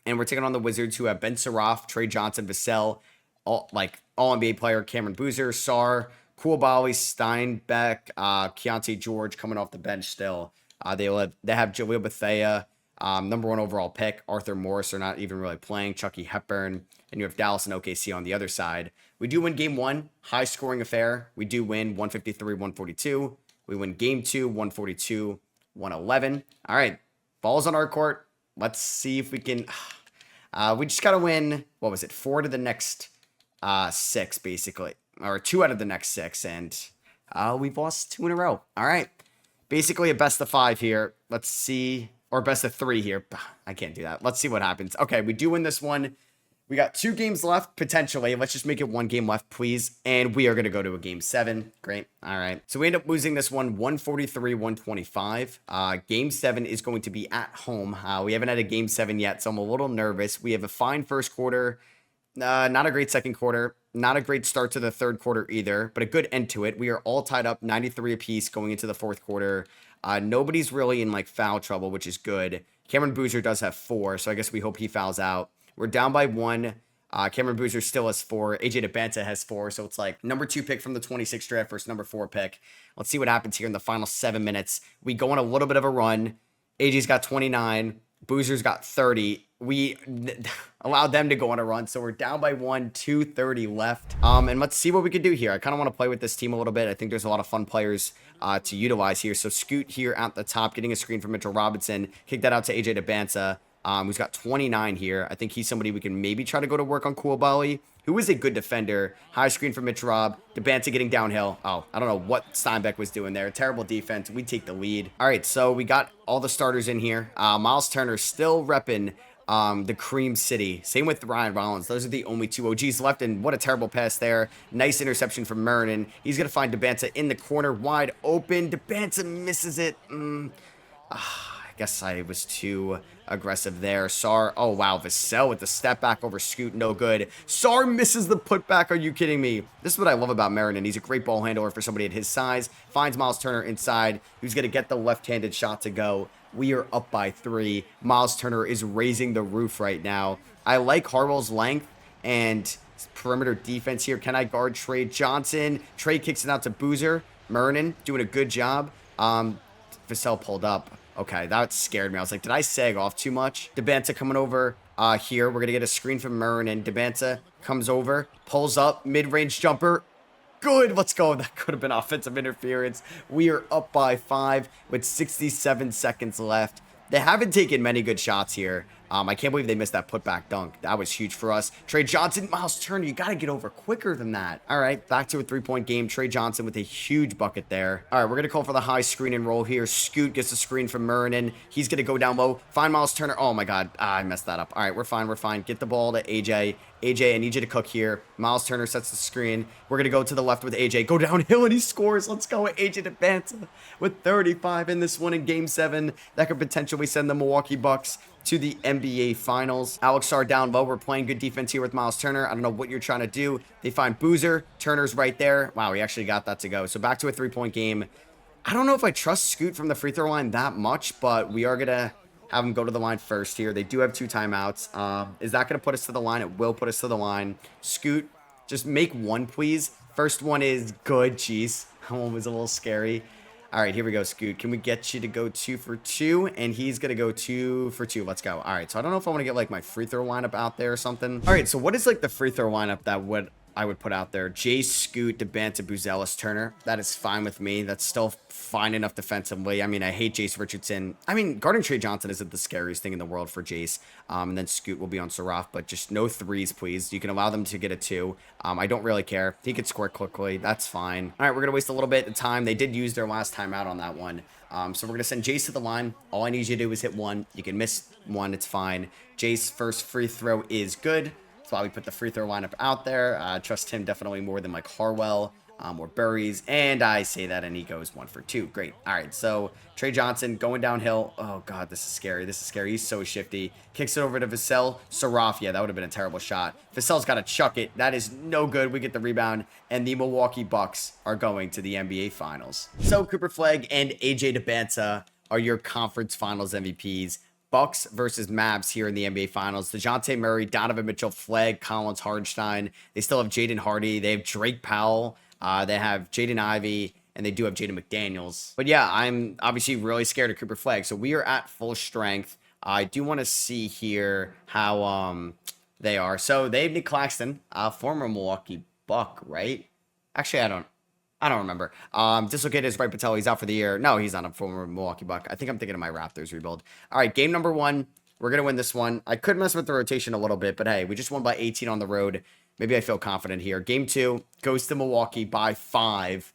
And we're taking on the Wizards, who have Ben Saraf, Trey Johnson, Vassell, all NBA player Cameron Boozer, Sarr, Koulibaly, Steinbeck, Keontae George coming off the bench still. They have Jaleel Bethea, Number one overall pick, Arthur Morris, are not even really playing. Chucky Hepburn, and you have Dallas and OKC on the other side. We do win game one, high scoring affair. We do win 153, 142. We win game two, 142, 111. All right, ball's on our court. Let's see if we can. We just got to win, what was it, 4 to the next 6, basically. Or 2 out of the next 6, and we've lost 2 in a row. All right. Basically a best of 5 here. Let's see. Or best of 3 here. I can't do that. Let's see what happens. Okay, we do win this one. We got 2 games left, potentially. Let's just make it 1 game left, please. And we are going to go to a game 7. Great. All right. So we end up losing this one 143-125. Game 7 is going to be at home. We haven't had a game 7 yet, so I'm a little nervous. We have a fine first quarter. Not a great second quarter. Not a great start to the third quarter either, but a good end to it. We are all tied up 93 apiece going into the fourth quarter. Nobody's really in like foul trouble, which is good. Cameron Boozer does have 4, so I guess we hope he fouls out. We're down by 1. Cameron Boozer still has 4. AJ DeBanta has 4, so it's like number 2 pick from the 26th draft versus number 4 pick. Let's see what happens here in the final 7 minutes. We go on a little bit of a run. AJ's got 29. Boozer's got 30. We allowed them to go on a run, so we're down by 1, 2:30 left. And let's see what we can do here. I kind of want to play with this team a little bit. I think there's a lot of fun players to utilize here. So Scoot here at the top, getting a screen from Mitchell Robinson. Kick that out to AJ DeBanta, who's got 29 here. I think he's somebody we can maybe try to go to work on Koulibaly, who is a good defender. High screen from Mitch Rob. DeBanta getting downhill. Oh, I don't know what Steinbeck was doing there. Terrible defense. We take the lead. All right, so we got all the starters in here. Miles Turner still repping the Cream City. Same with Ryan Rollins. Those are the only 2 OGs left, and what a terrible pass there. Nice interception from Mernon. He's going to find DeBanta in the corner, wide open. DeBanta misses it. I guess I was too aggressive there. Sar, oh wow, Vassell with the step back over Scoot, no good. Sar misses the putback, are you kidding me? This is what I love about Mernon. He's a great ball handler for somebody at his size. Finds Miles Turner inside, who's going to get the left-handed shot to go. We are up by 3. Miles Turner is raising the roof right now. I like Harwell's length and perimeter defense here. Can I guard Trey Johnson? Trey kicks it out to Boozer. Mernon doing a good job. Vassell pulled up. Okay, that scared me. I was like, did I sag off too much? DeBanta coming over here. We're going to get a screen from Mernon. DeBanta comes over, pulls up, mid-range jumper. Good, let's go. That could have been offensive interference. We are up by 5 with 67 seconds left. They haven't taken many good shots here. I can't believe they missed that putback dunk. That was huge for us. Trey Johnson, Miles Turner, you got to get over quicker than that. All right, back to a 3-point game. Trey Johnson with a huge bucket there. All right, we're going to call for the high screen and roll here. Scoot gets a screen from Mernon. He's going to go down low. Find Miles Turner. Oh, my God. I messed that up. All right, we're fine. We're fine. Get the ball to AJ. AJ, I need you to cook here. Miles Turner sets the screen. We're going to go to the left with AJ. Go downhill, and he scores. Let's go with AJ DeBanta with 35 in this one in Game 7. That could potentially send the Milwaukee Bucks to the NBA Finals. Alex Sar down low. We're playing good defense here with Miles Turner. I don't know what you're trying to do. They find Boozer. Turner's right there. Wow, he actually got that to go. So back to a 3-point game. I don't know if I trust Scoot from the free throw line that much, but we are going to have him go to the line first here. They do have 2 timeouts. Is that going to put us to the line? It will put us to the line. Scoot, just make 1, please. First one is good. Jeez, that one was a little scary. All right, here we go, Scoot. Can we get you to go 2 for 2? And he's going to go 2 for 2. Let's go. All right, so I don't know if I want to get, like, my free throw lineup out there or something. All right, so what is, like, the free throw lineup that I would put out there? Jace, Scoot, DeBanta, Buzelis, Turner. That is fine with me. That's still fine enough defensively. I mean, I hate Jace Richardson. I mean, guarding Trey Johnson isn't the scariest thing in the world for Jace. And then Scoot will be on Saraf, but just no 3s, please. You can allow them to get a 2. I don't really care. He could score quickly. That's fine. All right, we're going to waste a little bit of time. They did use their last timeout on that one. So we're going to send Jace to the line. All I need you to do is hit 1. You can miss 1. It's fine. Jace first free throw is good. That's why we put the free throw lineup out there. Trust him definitely more than like Harwell or Burries. And I say that, and he goes 1 for 2. Great. All right, so Trey Johnson going downhill. Oh, God, this is scary. This is scary. He's so shifty. Kicks it over to Vassell. Saraf, yeah, that would have been a terrible shot. Vassell's got to chuck it. That is no good. We get the rebound, and the Milwaukee Bucks are going to the NBA Finals. So Cooper Flagg and AJ DeBanta are your conference finals MVPs. Bucks versus Mavs here in the NBA Finals. DeJounte Murray, Donovan Mitchell, Flagg, Collins, Hardenstein. They still have Jaden Hardy. They have Drake Powell. They have Jaden Ivey, and they do have Jaden McDaniels. But yeah, I'm obviously really scared of Cooper Flagg. So we are at full strength. I do want to see here how they are. So they have Nick Claxton, former Milwaukee Buck, right? Actually, I don't remember. Dislocated his right patella. He's out for the year. No, he's not a former Milwaukee Buck. I think I'm thinking of my Raptors rebuild. All right, game number 1. We're gonna win this one. I could mess with the rotation a little bit, but hey, we just won by 18 on the road. Maybe I feel confident here. Game 2 goes to Milwaukee by 5.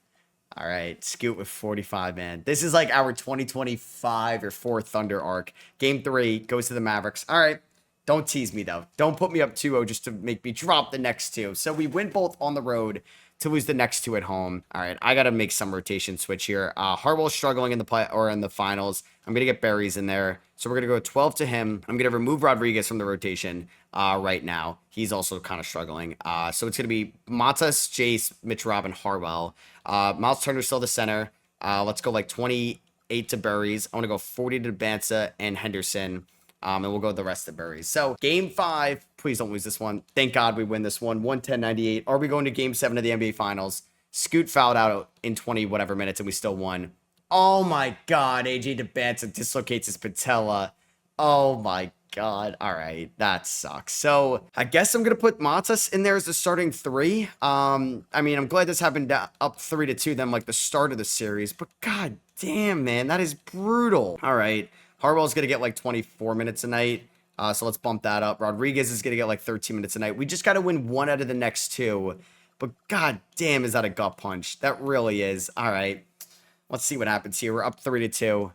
All right, Scoot with 45, man. This is like our 2025 or 4 Thunder arc. Game 3 goes to the Mavericks. All right, don't tease me, though. Don't put me up 2-0 just to make me drop the next 2. So we win both on the road to lose the next 2 at home. All right, I got to make some rotation switch here. Harwell's struggling in the play or in the finals. I'm going to get Barry's in there. So we're going to go 12 to him. I'm going to remove Rodriguez from the rotation right now. He's also kind of struggling. So it's going to be Matas, Jace, Mitch Robin, Harwell. Miles Turner's still the center. Let's go like 28 to Burries. I want to go 40 to Bansa and Henderson. And we'll go the rest of Burries. So game 5, please don't lose this one. Thank God we win this one. 110-98. Are we going to game 7 of the NBA Finals? Scoot fouled out in 20 whatever minutes and we still won. Oh my God, AJ DeBansa dislocates his patella. Oh my God. All right, that sucks. So I guess I'm gonna put Matas in there as the starting 3. I mean, I'm glad this happened up 3-2 then like the start of the series, but God damn, man, that is brutal. All right, Harwell's gonna get like 24 minutes a night. So let's bump that up. Rodriguez is gonna get like 13 minutes a night. We just gotta win 1 out of the next 2. But God damn, is that a gut punch? That really is. All right. Let's see what happens here. We're up 3-2.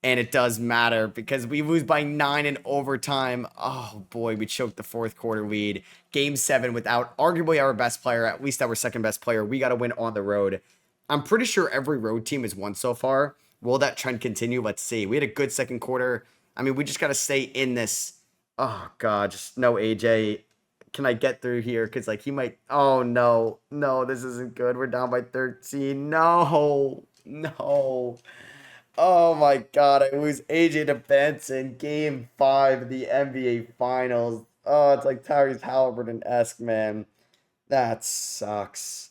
And it does matter because we lose by 9 in overtime. Oh, boy, we choked the 4th quarter lead. Game 7 without arguably our best player, at least our second best player. We got to win on the road. I'm pretty sure every road team has won so far. Will that trend continue? Let's see. We had a good second quarter. I mean, we just got to stay in this. Oh, God, just no AJ. Can I get through here? Because, like, he might. Oh, no. No, this isn't good. We're down by 13. No. No. Oh my God, I lose AJ DeBansa in game 5 of the NBA Finals. Oh, it's like Tyrese Halliburton-esque, man. That sucks.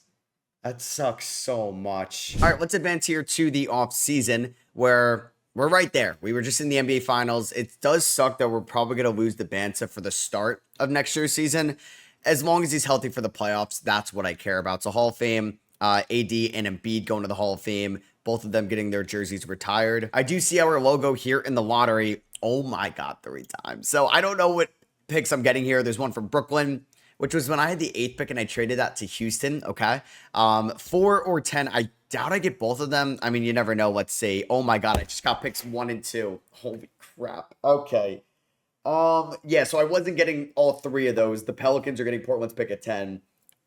That sucks so much. All right, let's advance here to the off season where we're right there. We were just in the NBA Finals. It does suck that we're probably going to lose DeBansa for the start of next year's season. As long as he's healthy for the playoffs, that's what I care about. So Hall of Fame, AD and Embiid going to the Hall of Fame. Both of them getting their jerseys retired. I do see our logo here in the lottery. Oh my God, 3 times. So I don't know what picks I'm getting here. There's one from Brooklyn, which was when I had the 8th pick and I traded that to Houston. Okay. 4 or 10. I doubt I get both of them. I mean, you never know. Let's see. Oh my God, I just got picks 1 and 2. Holy crap. Okay. Yeah, so I wasn't getting all 3 of those. The Pelicans are getting Portland's pick at 10.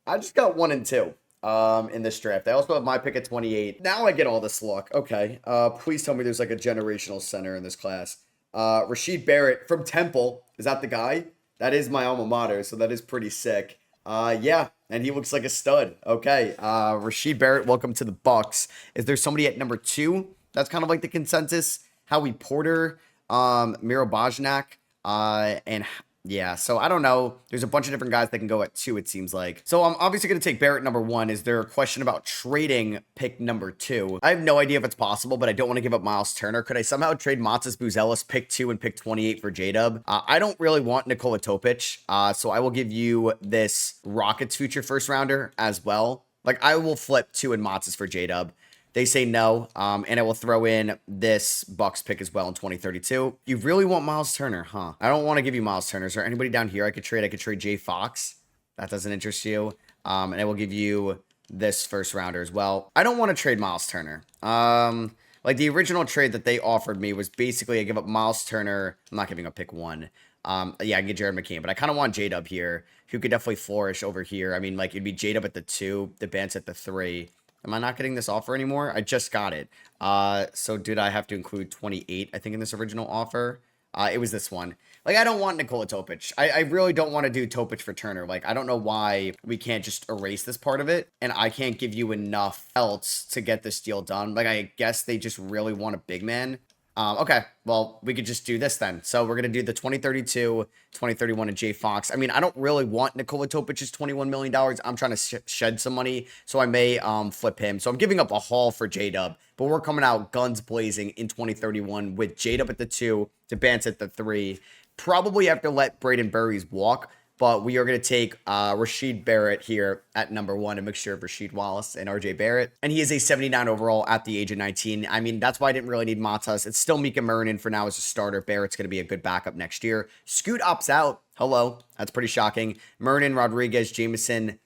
I just got 1 and 2. In this draft. I also have my pick at 28. Now I get all this luck. Okay. Please tell me there's like a generational center in this class. Rasheed Barrett from Temple. Is that the guy? That is my alma mater, so that is pretty sick. Yeah, and he looks like a stud. Okay. Rasheed Barrett, welcome to the Bucks. Is there somebody at number 2? That's kind of like the consensus. Howie Porter, Miro Bajnak, and yeah, so I don't know. There's a bunch of different guys that can go at 2, it seems like. So I'm obviously going to take Barrett number 1. Is there a question about trading pick number 2? I have no idea if it's possible, but I don't want to give up Miles Turner. Could I somehow trade Matas Buzelis pick 2 and pick 28 for J-Dub? I don't really want Nikola Topic, so I will give you this Rockets future first rounder as well. Like, I will flip 2 and Matas for J-Dub. They say no, and I will throw in this Bucks pick as well in 2032. You really want Miles Turner, huh? I don't want to give you Miles Turner. Is there anybody down here I could trade? I could trade Jay Fox. That doesn't interest you. And I will give you this first rounder as well. I don't want to trade Miles Turner. Like the original trade that they offered me was basically I give up Miles Turner. I'm not giving up pick 1. Yeah, I can get Jared McCain, but I kind of want J-Dub here, who could definitely flourish over here. I mean, like it'd be J-Dub at the 2, the Bance at the 3. Am I not getting this offer anymore? I just got it. So did I have to include 28, I think, in this original offer? It was this one. Like, I don't want Nikola Topic. I really don't want to do Topic for Turner. Like, I don't know why we can't just erase this part of it, and I can't give you enough else to get this deal done. Like, I guess they just really want a big man. Okay, well, we could just do this then. So we're going to do the 2032, 2031, and Jay Fox. I mean, I don't really want Nikola Topic's $21 million. I'm trying to shed some money, so I may flip him. So I'm giving up a haul for J-Dub, but we're coming out guns blazing in 2031 with J-Dub at the 2, Debance at the 3. Probably have to let Braden Burries walk, but we are going to take Rasheed Barrett here at number 1, a mixture of Rasheed Wallace and RJ Barrett. And he is a 79 overall at the age of 19. I mean, that's why I didn't really need Matas. It's still Mika Murnin for now as a starter. Barrett's going to be a good backup next year. Scoot opts out. Hello. That's pretty shocking. Murnin, Rodriguez, Jameson.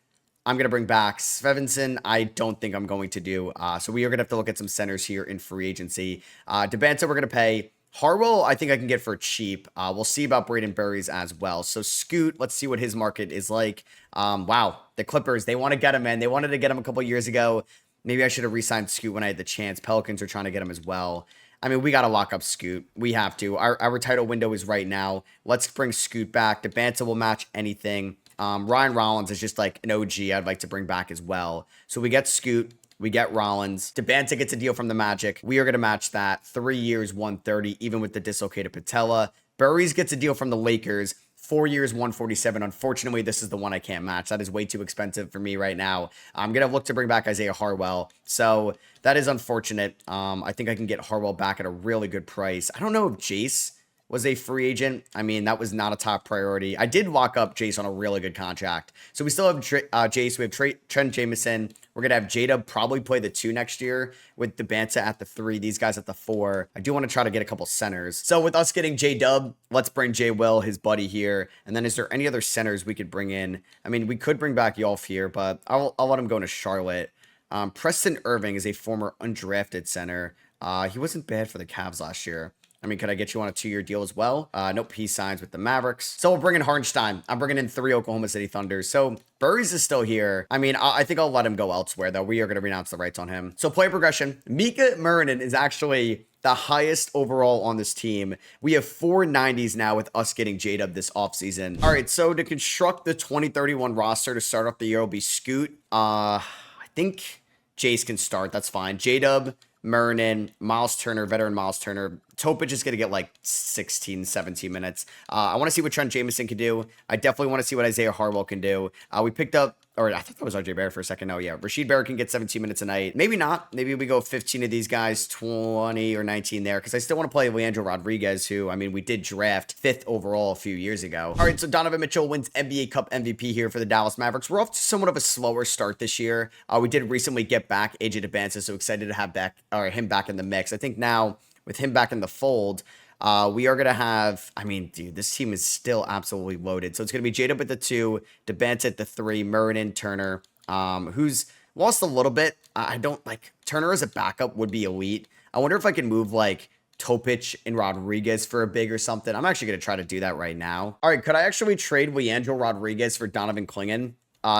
I'm going to bring back Svevenson. I don't think I'm going to do. So we are going to have to look at some centers here in free agency. Debanta, we're going to pay. Harwell, I think I can get for cheap. We'll see about Braden Burries as well. So Scoot, let's see what his market is like. Wow, the Clippers, they want to get him, man. They wanted to get him a couple years ago. Maybe I should have re-signed Scoot when I had the chance. Pelicans are trying to get him as well. I mean, we got to lock up Scoot. We have to. Our title window is right now. Let's bring Scoot back. Debanta will match anything. Ryan Rollins is just like an OG I'd like to bring back as well. So we get Scoot. We get Rollins. Debanta gets a deal from the Magic. We are going to match that. 3 years, 130, even with the dislocated patella. Burries gets a deal from the Lakers. 4 years, 147. Unfortunately, this is the one I can't match. That is way too expensive for me right now. I'm going to look to bring back Isaiah Harwell. So that is unfortunate. I think I can get Harwell back at a really good price. I don't know if Jace was a free agent. I mean, that was not a top priority. I did lock up Jace on a really good contract. So we still have Jace. We have Trent Jameson. We're going to have J-Dub probably play the 2 next year with Debanta at the 3, these guys at the 4. I do want to try to get a couple centers. So with us getting J-Dub, let's bring J. Will, his buddy here. And then is there any other centers we could bring in? I mean, we could bring back Yolf here, but I'll let him go to Charlotte. Preston Irving is a former undrafted center. He wasn't bad for the Cavs last year. I mean, could I get you on a 2-year deal as well? Nope, he signs with the Mavericks. So we'll bring in Hartenstein. I'm bringing in 3 Oklahoma City Thunders. So Burries is still here. I mean, I think I'll let him go elsewhere, though. We are going to renounce the rights on him. So player progression. Mika Murnin is actually the highest overall on this team. We have 490s now with us getting J-Dub this offseason. All right, so to construct the 2031 roster to start off the year will be Scoot. I think Jace can start. That's fine. J-Dub, Murnin, Miles Turner, veteran Miles Turner. Topic is going to get like 16, 17 minutes. I want to see what Trent Jameson can do. I definitely want to see what Isaiah Harwell can do. We picked up, or I thought that was RJ Barrett for a second. No, yeah. Rasheed Barrett can get 17 minutes a night. Maybe not. Maybe we go 15 of these guys, 20 or 19 there, because I still want to play Leandro Rodriguez, who, I mean, we did draft 5th overall a few years ago. All right, so Donovan Mitchell wins NBA Cup MVP here for the Dallas Mavericks. We're off to somewhat of a slower start this year. We did recently get back AJ Debance, so excited to have him back in the mix. I think now, with him back in the fold, we are going to have, I mean, dude, this team is still absolutely loaded. So it's going to be J-Dub at the 2, Debance at the 3, Murnin, Turner, who's lost a little bit. I don't like Turner as a backup would be elite. I wonder if I can move like Topic and Rodriguez for a big or something. I'm actually going to try to do that right now. All right, could I actually trade Leandro Rodriguez for Donovan Clingan?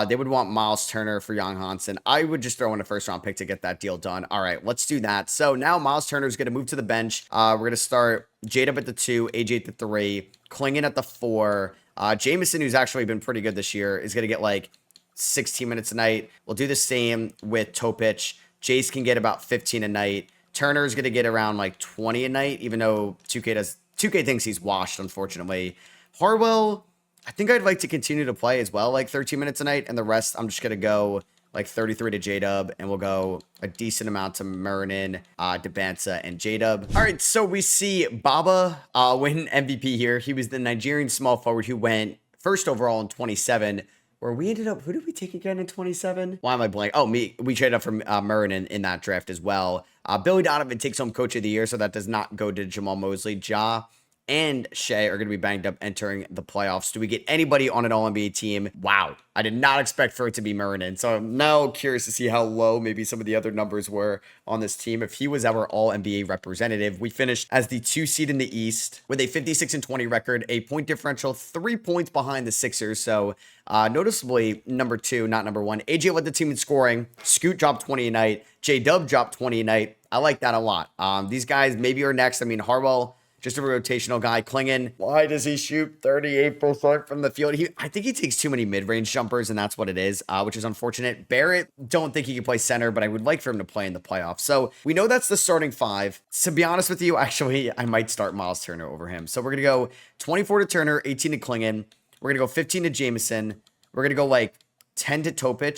They would want Miles Turner for Young Hansen. I would just throw in a 1st-round pick to get that deal done. All right, let's do that. So now Miles Turner is going to move to the bench. We're going to start J-Dub at the 2, AJ at the 3, Clingan at the 4. Jameson, who's actually been pretty good this year, is going to get like 16 minutes a night. We'll do the same with Topic. Jace can get about 15 a night. Turner is going to get around like 20 a night, even though 2K thinks he's washed, unfortunately. Harwell, I think I'd like to continue to play as well, like 13 minutes a night, and the rest I'm just going to go like 33 to J-Dub, and we'll go a decent amount to Murnin, Debanta, and J-Dub. All right, so we see Baba win MVP here. He was the Nigerian small forward who went 1st overall in 27, where we ended up, who did we take again in 27? Why am I blank? Oh, me. We traded up for Murnin in that draft as well. Billy Donovan takes home Coach of the Year, so that does not go to Jamal Mosley. Ja and Shea are going to be banged up entering the playoffs. Do we get anybody on an All-NBA team? Wow. I did not expect for it to be Murnin. So I'm now curious to see how low maybe some of the other numbers were on this team. If he was our All-NBA representative, we finished as the 2 seed in the East with a 56-20 record, a point differential, 3 points behind the Sixers. So noticeably number 2, not number 1. AJ led the team in scoring. Scoot dropped 20 a night. J-Dub dropped 20 a night. I like that a lot. These guys maybe are next. I mean, Harwell Just a rotational guy. Klingon, why does he shoot 38% from the field? I think he takes too many mid-range jumpers, and that's what it is, which is unfortunate. Barrett, don't think he can play center, but I would like for him to play in the playoffs. So we know that's the starting five. To be honest with you, actually, I might start Miles Turner over him. So we're going to go 24 to Turner, 18 to Klingon. We're going to go 15 to Jameson. We're going to go like 10 to Topic,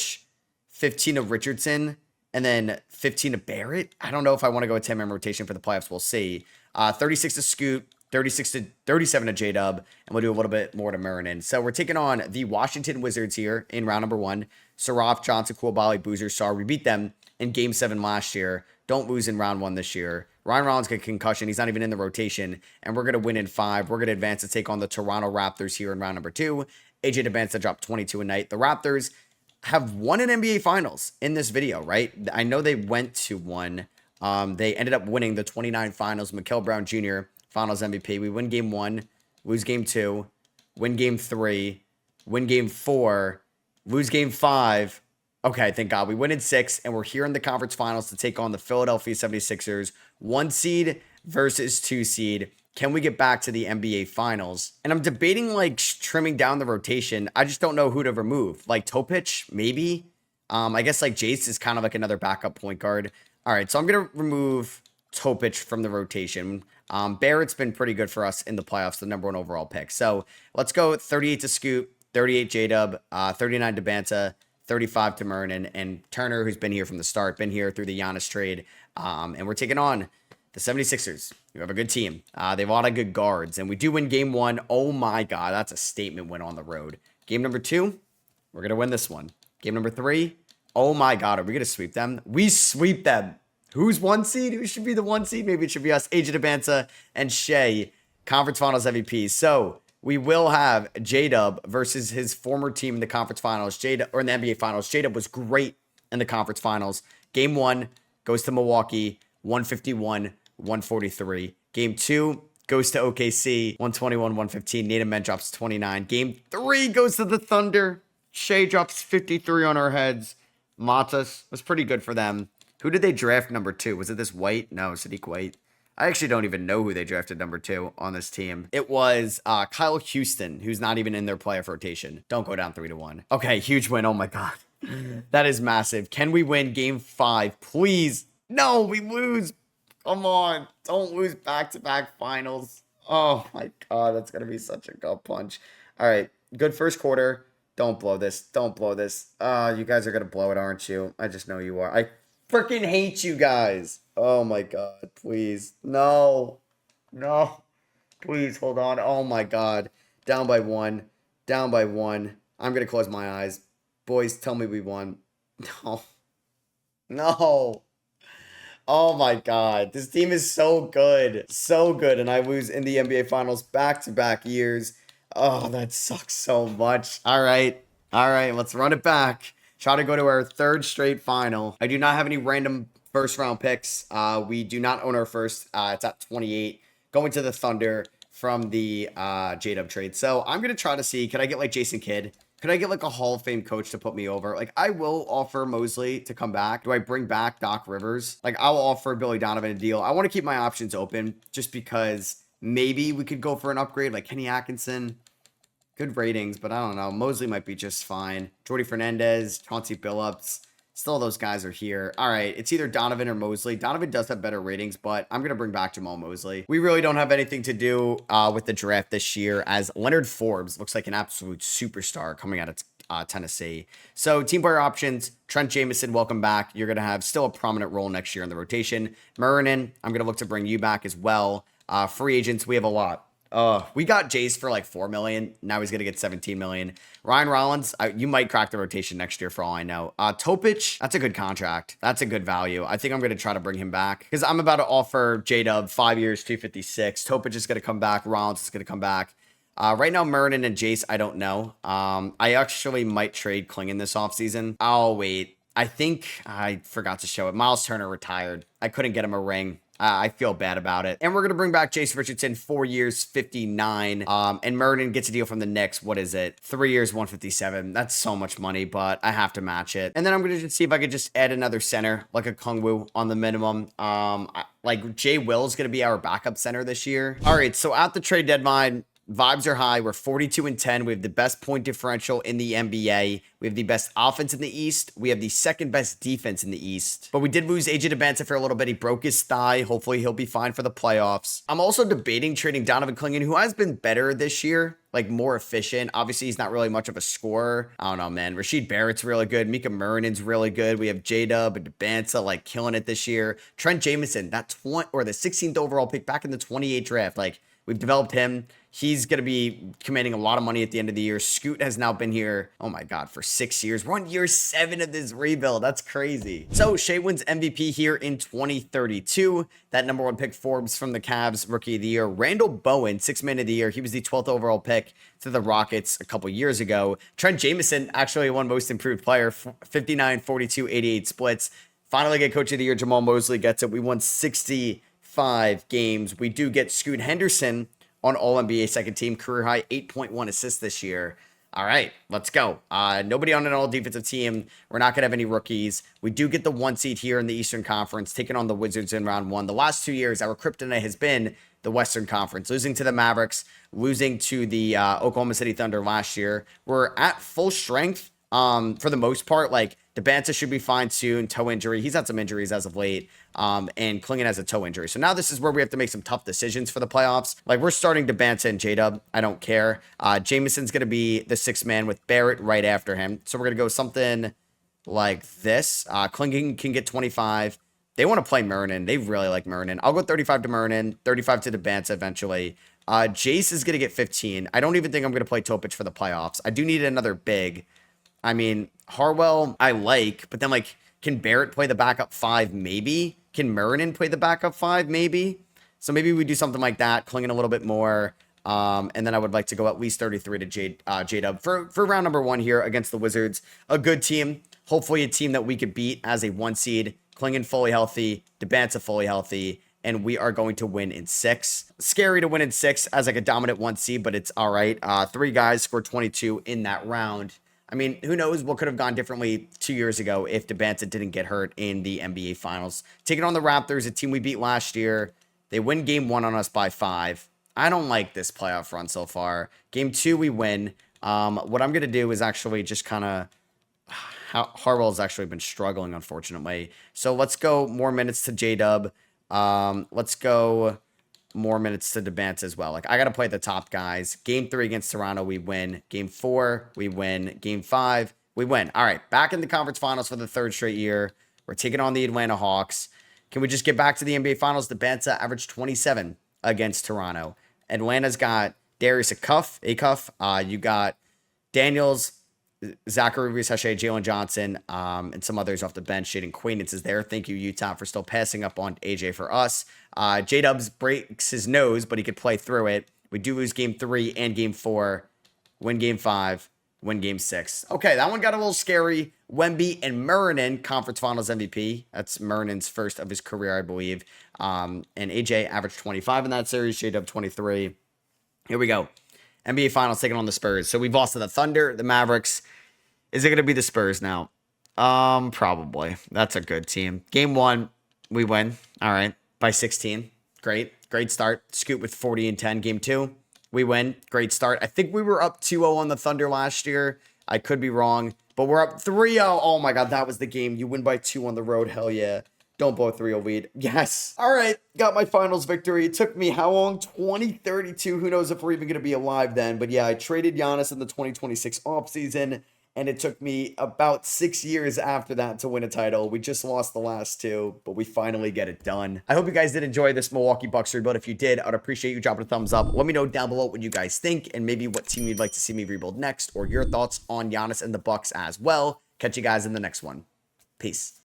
15 to Richardson, and then 15 to Barrett. I don't know if I want to go a 10-man rotation for the playoffs. We'll see. 36 to Scoot, 37 to J-Dub, and we'll do a little bit more to Murnin. So we're taking on the Washington Wizards here in round number 1. Saraf, Johnson, Koulibaly, Boozer, Sarr. We beat them in Game 7 last year. Don't lose in round 1 this year. Ryan Rollins got a concussion. He's not even in the rotation, and we're going to win in 5. We're going to advance to take on the Toronto Raptors here in round number 2. AJ Debance dropped 22 a night. The Raptors have won an NBA Finals in this video, right? I know they went to one. They ended up winning the 29 finals. Mikal Brown Jr., finals MVP. We win game 1, lose game 2, win game 3, win game 4, lose game 5. Okay, thank God. We win in 6, and we're here in the conference finals to take on the Philadelphia 76ers. 1 seed versus 2 seed. Can we get back to the NBA Finals? And I'm debating like trimming down the rotation. I just don't know who to remove. Like Topic, maybe. I guess like Jace is kind of like another backup point guard. All right, so I'm going to remove Topic from the rotation. Barrett's been pretty good for us in the playoffs, the number 1 overall pick. So let's go 38 to Scoot, 38 J-Dub, 39 to Banta, 35 to Murnin, and Turner, who's been here from the start, been here through the Giannis trade. And we're taking on the 76ers. You have a good team. They have a lot of good guards, and we do win game 1. Oh my God, that's a statement win on the road. Game number 2, we're going to win this one. Game number 3, oh my God, are we going to sweep them? We sweep them. Who's 1 seed? Who should be the 1 seed? Maybe it should be us. AJ Debance and Shea, conference finals MVP. So we will have J-Dub versus his former team in the conference finals, or in the NBA finals. J-Dub was great in the conference finals. Game 1 goes to Milwaukee, 151-143. Game 2 goes to OKC, 121-115. Native Men drops 29. Game 3 goes to the Thunder. Shea drops 53 on our heads. Matas was pretty good for them. Who did they draft number 2? Was it this White? No, Sadiq White. I actually don't even know who they drafted number 2 on this team. It was Kyle Houston, who's not even in their playoff rotation. Don't go down 3-1. Okay, huge win. Oh my God. That is massive. Can we win game 5? Please. No, we lose. Come on. Don't lose back-to-back finals. Oh my God, that's going to be such a gut punch. All right, good first quarter. Don't blow this. Don't blow this. You guys are going to blow it, aren't you? I just know you are. I freaking hate you guys. Oh my God, please. No. No. Please, hold on. Oh my God. Down by 1. Down by 1. I'm going to close my eyes. Boys, tell me we won. No. No. Oh my God. This team is so good. So good. And I lose in the NBA Finals back-to-back years. Oh, that sucks so much. All right. All right. Let's run it back. Try to go to our 3rd straight final. I do not have any random first-round picks. We do not own our first. It's at 28. Going to the Thunder from the J-Dub trade. So I'm going to try to see, could I get like Jason Kidd? Could I get like a Hall of Fame coach to put me over? Like, I will offer Mosley to come back. Do I bring back Doc Rivers? Like, I'll offer Billy Donovan a deal. I want to keep my options open just because maybe we could go for an upgrade like Kenny Atkinson. Good ratings, but I don't know. Mosley might be just fine. Jordy Fernandez, Chauncey Billups. Still, those guys are here. All right, it's either Donovan or Mosley. Donovan does have better ratings, but I'm going to bring back Jamal Mosley. We really don't have anything to do with the draft this year, as Leonard Forbes looks like an absolute superstar coming out of Tennessee. So team player options, Trent Jameson, welcome back. You're going to have still a prominent role next year in the rotation. Murnin, I'm going to look to bring you back as well. Free agents, we have a lot. We got Jace for like $4 million. Now he's going to get $17 million. Ryan Rollins, you might crack the rotation next year for all I know. Topic, that's a good contract. That's a good value. I think I'm going to try to bring him back because I'm about to offer J-Dub 5 years, 256. Topic is going to come back. Rollins is going to come back. Right now, Murnin and Jace, I don't know. I actually might trade Klingon this offseason. Oh, wait. I think I forgot to show it. Miles Turner retired. I couldn't get him a ring. I feel bad about it. And we're going to bring back Jason Richardson, 4 years, 59. And Mernon gets a deal from the Knicks. What is it? 3 years, 157. That's so much money, but I have to match it. And then I'm going to see if I could just add another center, like a Kungwu on the minimum. Like Jay Will's going to be our backup center this year. All right, so at the trade deadline, vibes are high. We're 42-10. We have the best point differential in the NBA. We have the best offense in the East. We have the second best defense in the East. But we did lose AJ DeBanza for a little bit. He broke his thigh. Hopefully he'll be fine for the playoffs. I'm also debating trading Donovan Clingan, who has been better this year, like more efficient. Obviously, he's not really much of a scorer. I don't know, man. Rasheed Barrett's really good. Mika Murinen's really good. We have J-Dub and DeBanza like killing it this year. Trent Jamison, the 16th overall pick back in the 28 draft. Like, we've developed him. He's going to be commanding a lot of money at the end of the year. Scoot has now been here, oh my God, for 6 years. We're on year 7 of this rebuild. That's crazy. So Shea wins MVP here in 2032. That number 1 pick, Forbes from the Cavs, Rookie of the Year. Randall Bowen, 6th man of the year. He was the 12th overall pick to the Rockets a couple years ago. Trent Jamison actually won most improved player, 59, 42, 88 splits. Finally get Coach of the Year. Jamal Mosley gets it. We won 65 games. We do get Scoot Henderson on All-NBA second team, career high 8.1 assists this year. All right, let's go. Nobody on an all-defensive team. We're not going to have any rookies. We do get the 1 seed here in the Eastern Conference, taking on the Wizards in round 1. The last 2 years, our kryptonite has been the Western Conference, losing to the Mavericks, losing to the Oklahoma City Thunder last year. We're at full strength for the most part. Like, DeBanza should be fine soon. Toe injury. He's had some injuries as of late. And Clingan has a toe injury. So now this is where we have to make some tough decisions for the playoffs. Like, we're starting DeBanza and J-Dub. I don't care. Jamison's going to be the 6th man with Barrett right after him. So we're going to go something like this. Clingan can get 25. They want to play Mernon. They really like Mernon. I'll go 35 to Mernon, 35 to DeBanza eventually. Jace is going to get 15. I don't even think I'm going to play Topic for the playoffs. I do need another big. I mean, Harwell, I like, but then, like, can Barrett play the backup 5? Maybe. Can Mernon play the backup 5? Maybe. So maybe we do something like that, Clingan a little bit more. And then I would like to go at least 33 to J-Dub for round number 1 here against the Wizards. A good team. Hopefully a team that we could beat as a 1 seed. Clingan fully healthy. DeBanza fully healthy. And we are going to win in 6. Scary to win in 6 as like a dominant 1 seed, but it's all right. 3 guys scored 22 in that round. I mean, who knows what could have gone differently 2 years ago if DeBanza didn't get hurt in the NBA Finals. Taking on the Raptors, a team we beat last year. They win game 1 on us by 5. I don't like this playoff run so far. Game 2, we win. What I'm going to do is actually just kind of... Harwell's actually been struggling, unfortunately. So let's go more minutes to J-Dub. Let's go more minutes to DeBanza as well. Like, I got to play the top guys. Game 3 against Toronto, we win. Game 4, we win. Game 5, we win. All right, back in the conference finals for the 3rd straight year. We're taking on the Atlanta Hawks. Can we just get back to the NBA Finals? DeBanza averaged 27 against Toronto. Atlanta's got Darius Acuff. You got Daniels, Zachary Risache, Jalen Johnson, and some others off the bench. Jaden Quainance is there. Thank you, Utah, for still passing up on AJ for us. J-Dubs breaks his nose, but he could play through it. We do lose game 3 and game 4. Win game 5. Win game 6. Okay, that one got a little scary. Wemby and Mernon, conference finals MVP. That's Mernon's first of his career, I believe. And AJ averaged 25 in that series. J-Dub 23. Here we go. NBA Finals taking on the Spurs. So we've lost to the Thunder, the Mavericks. Is it going to be the Spurs now? Probably. That's a good team. Game 1, we win. All right. By 16. Great. Great start. Scoot with 40 and 10. Game 2, we win. Great start. I think we were up 2-0 on the Thunder last year. I could be wrong. But we're up 3-0. Oh, my God. That was the game. You win by 2 on the road. Hell yeah. Don't blow a 3-0 lead. Yes. All right. Got my finals victory. It took me how long? 2032. Who knows if we're even going to be alive then. But yeah, I traded Giannis in the 2026 offseason. And it took me about 6 years after that to win a title. We just lost the last 2, but we finally get it done. I hope you guys did enjoy this Milwaukee Bucks rebuild. If you did, I'd appreciate you dropping a thumbs up. Let me know down below what you guys think and maybe what team you'd like to see me rebuild next or your thoughts on Giannis and the Bucks as well. Catch you guys in the next one. Peace.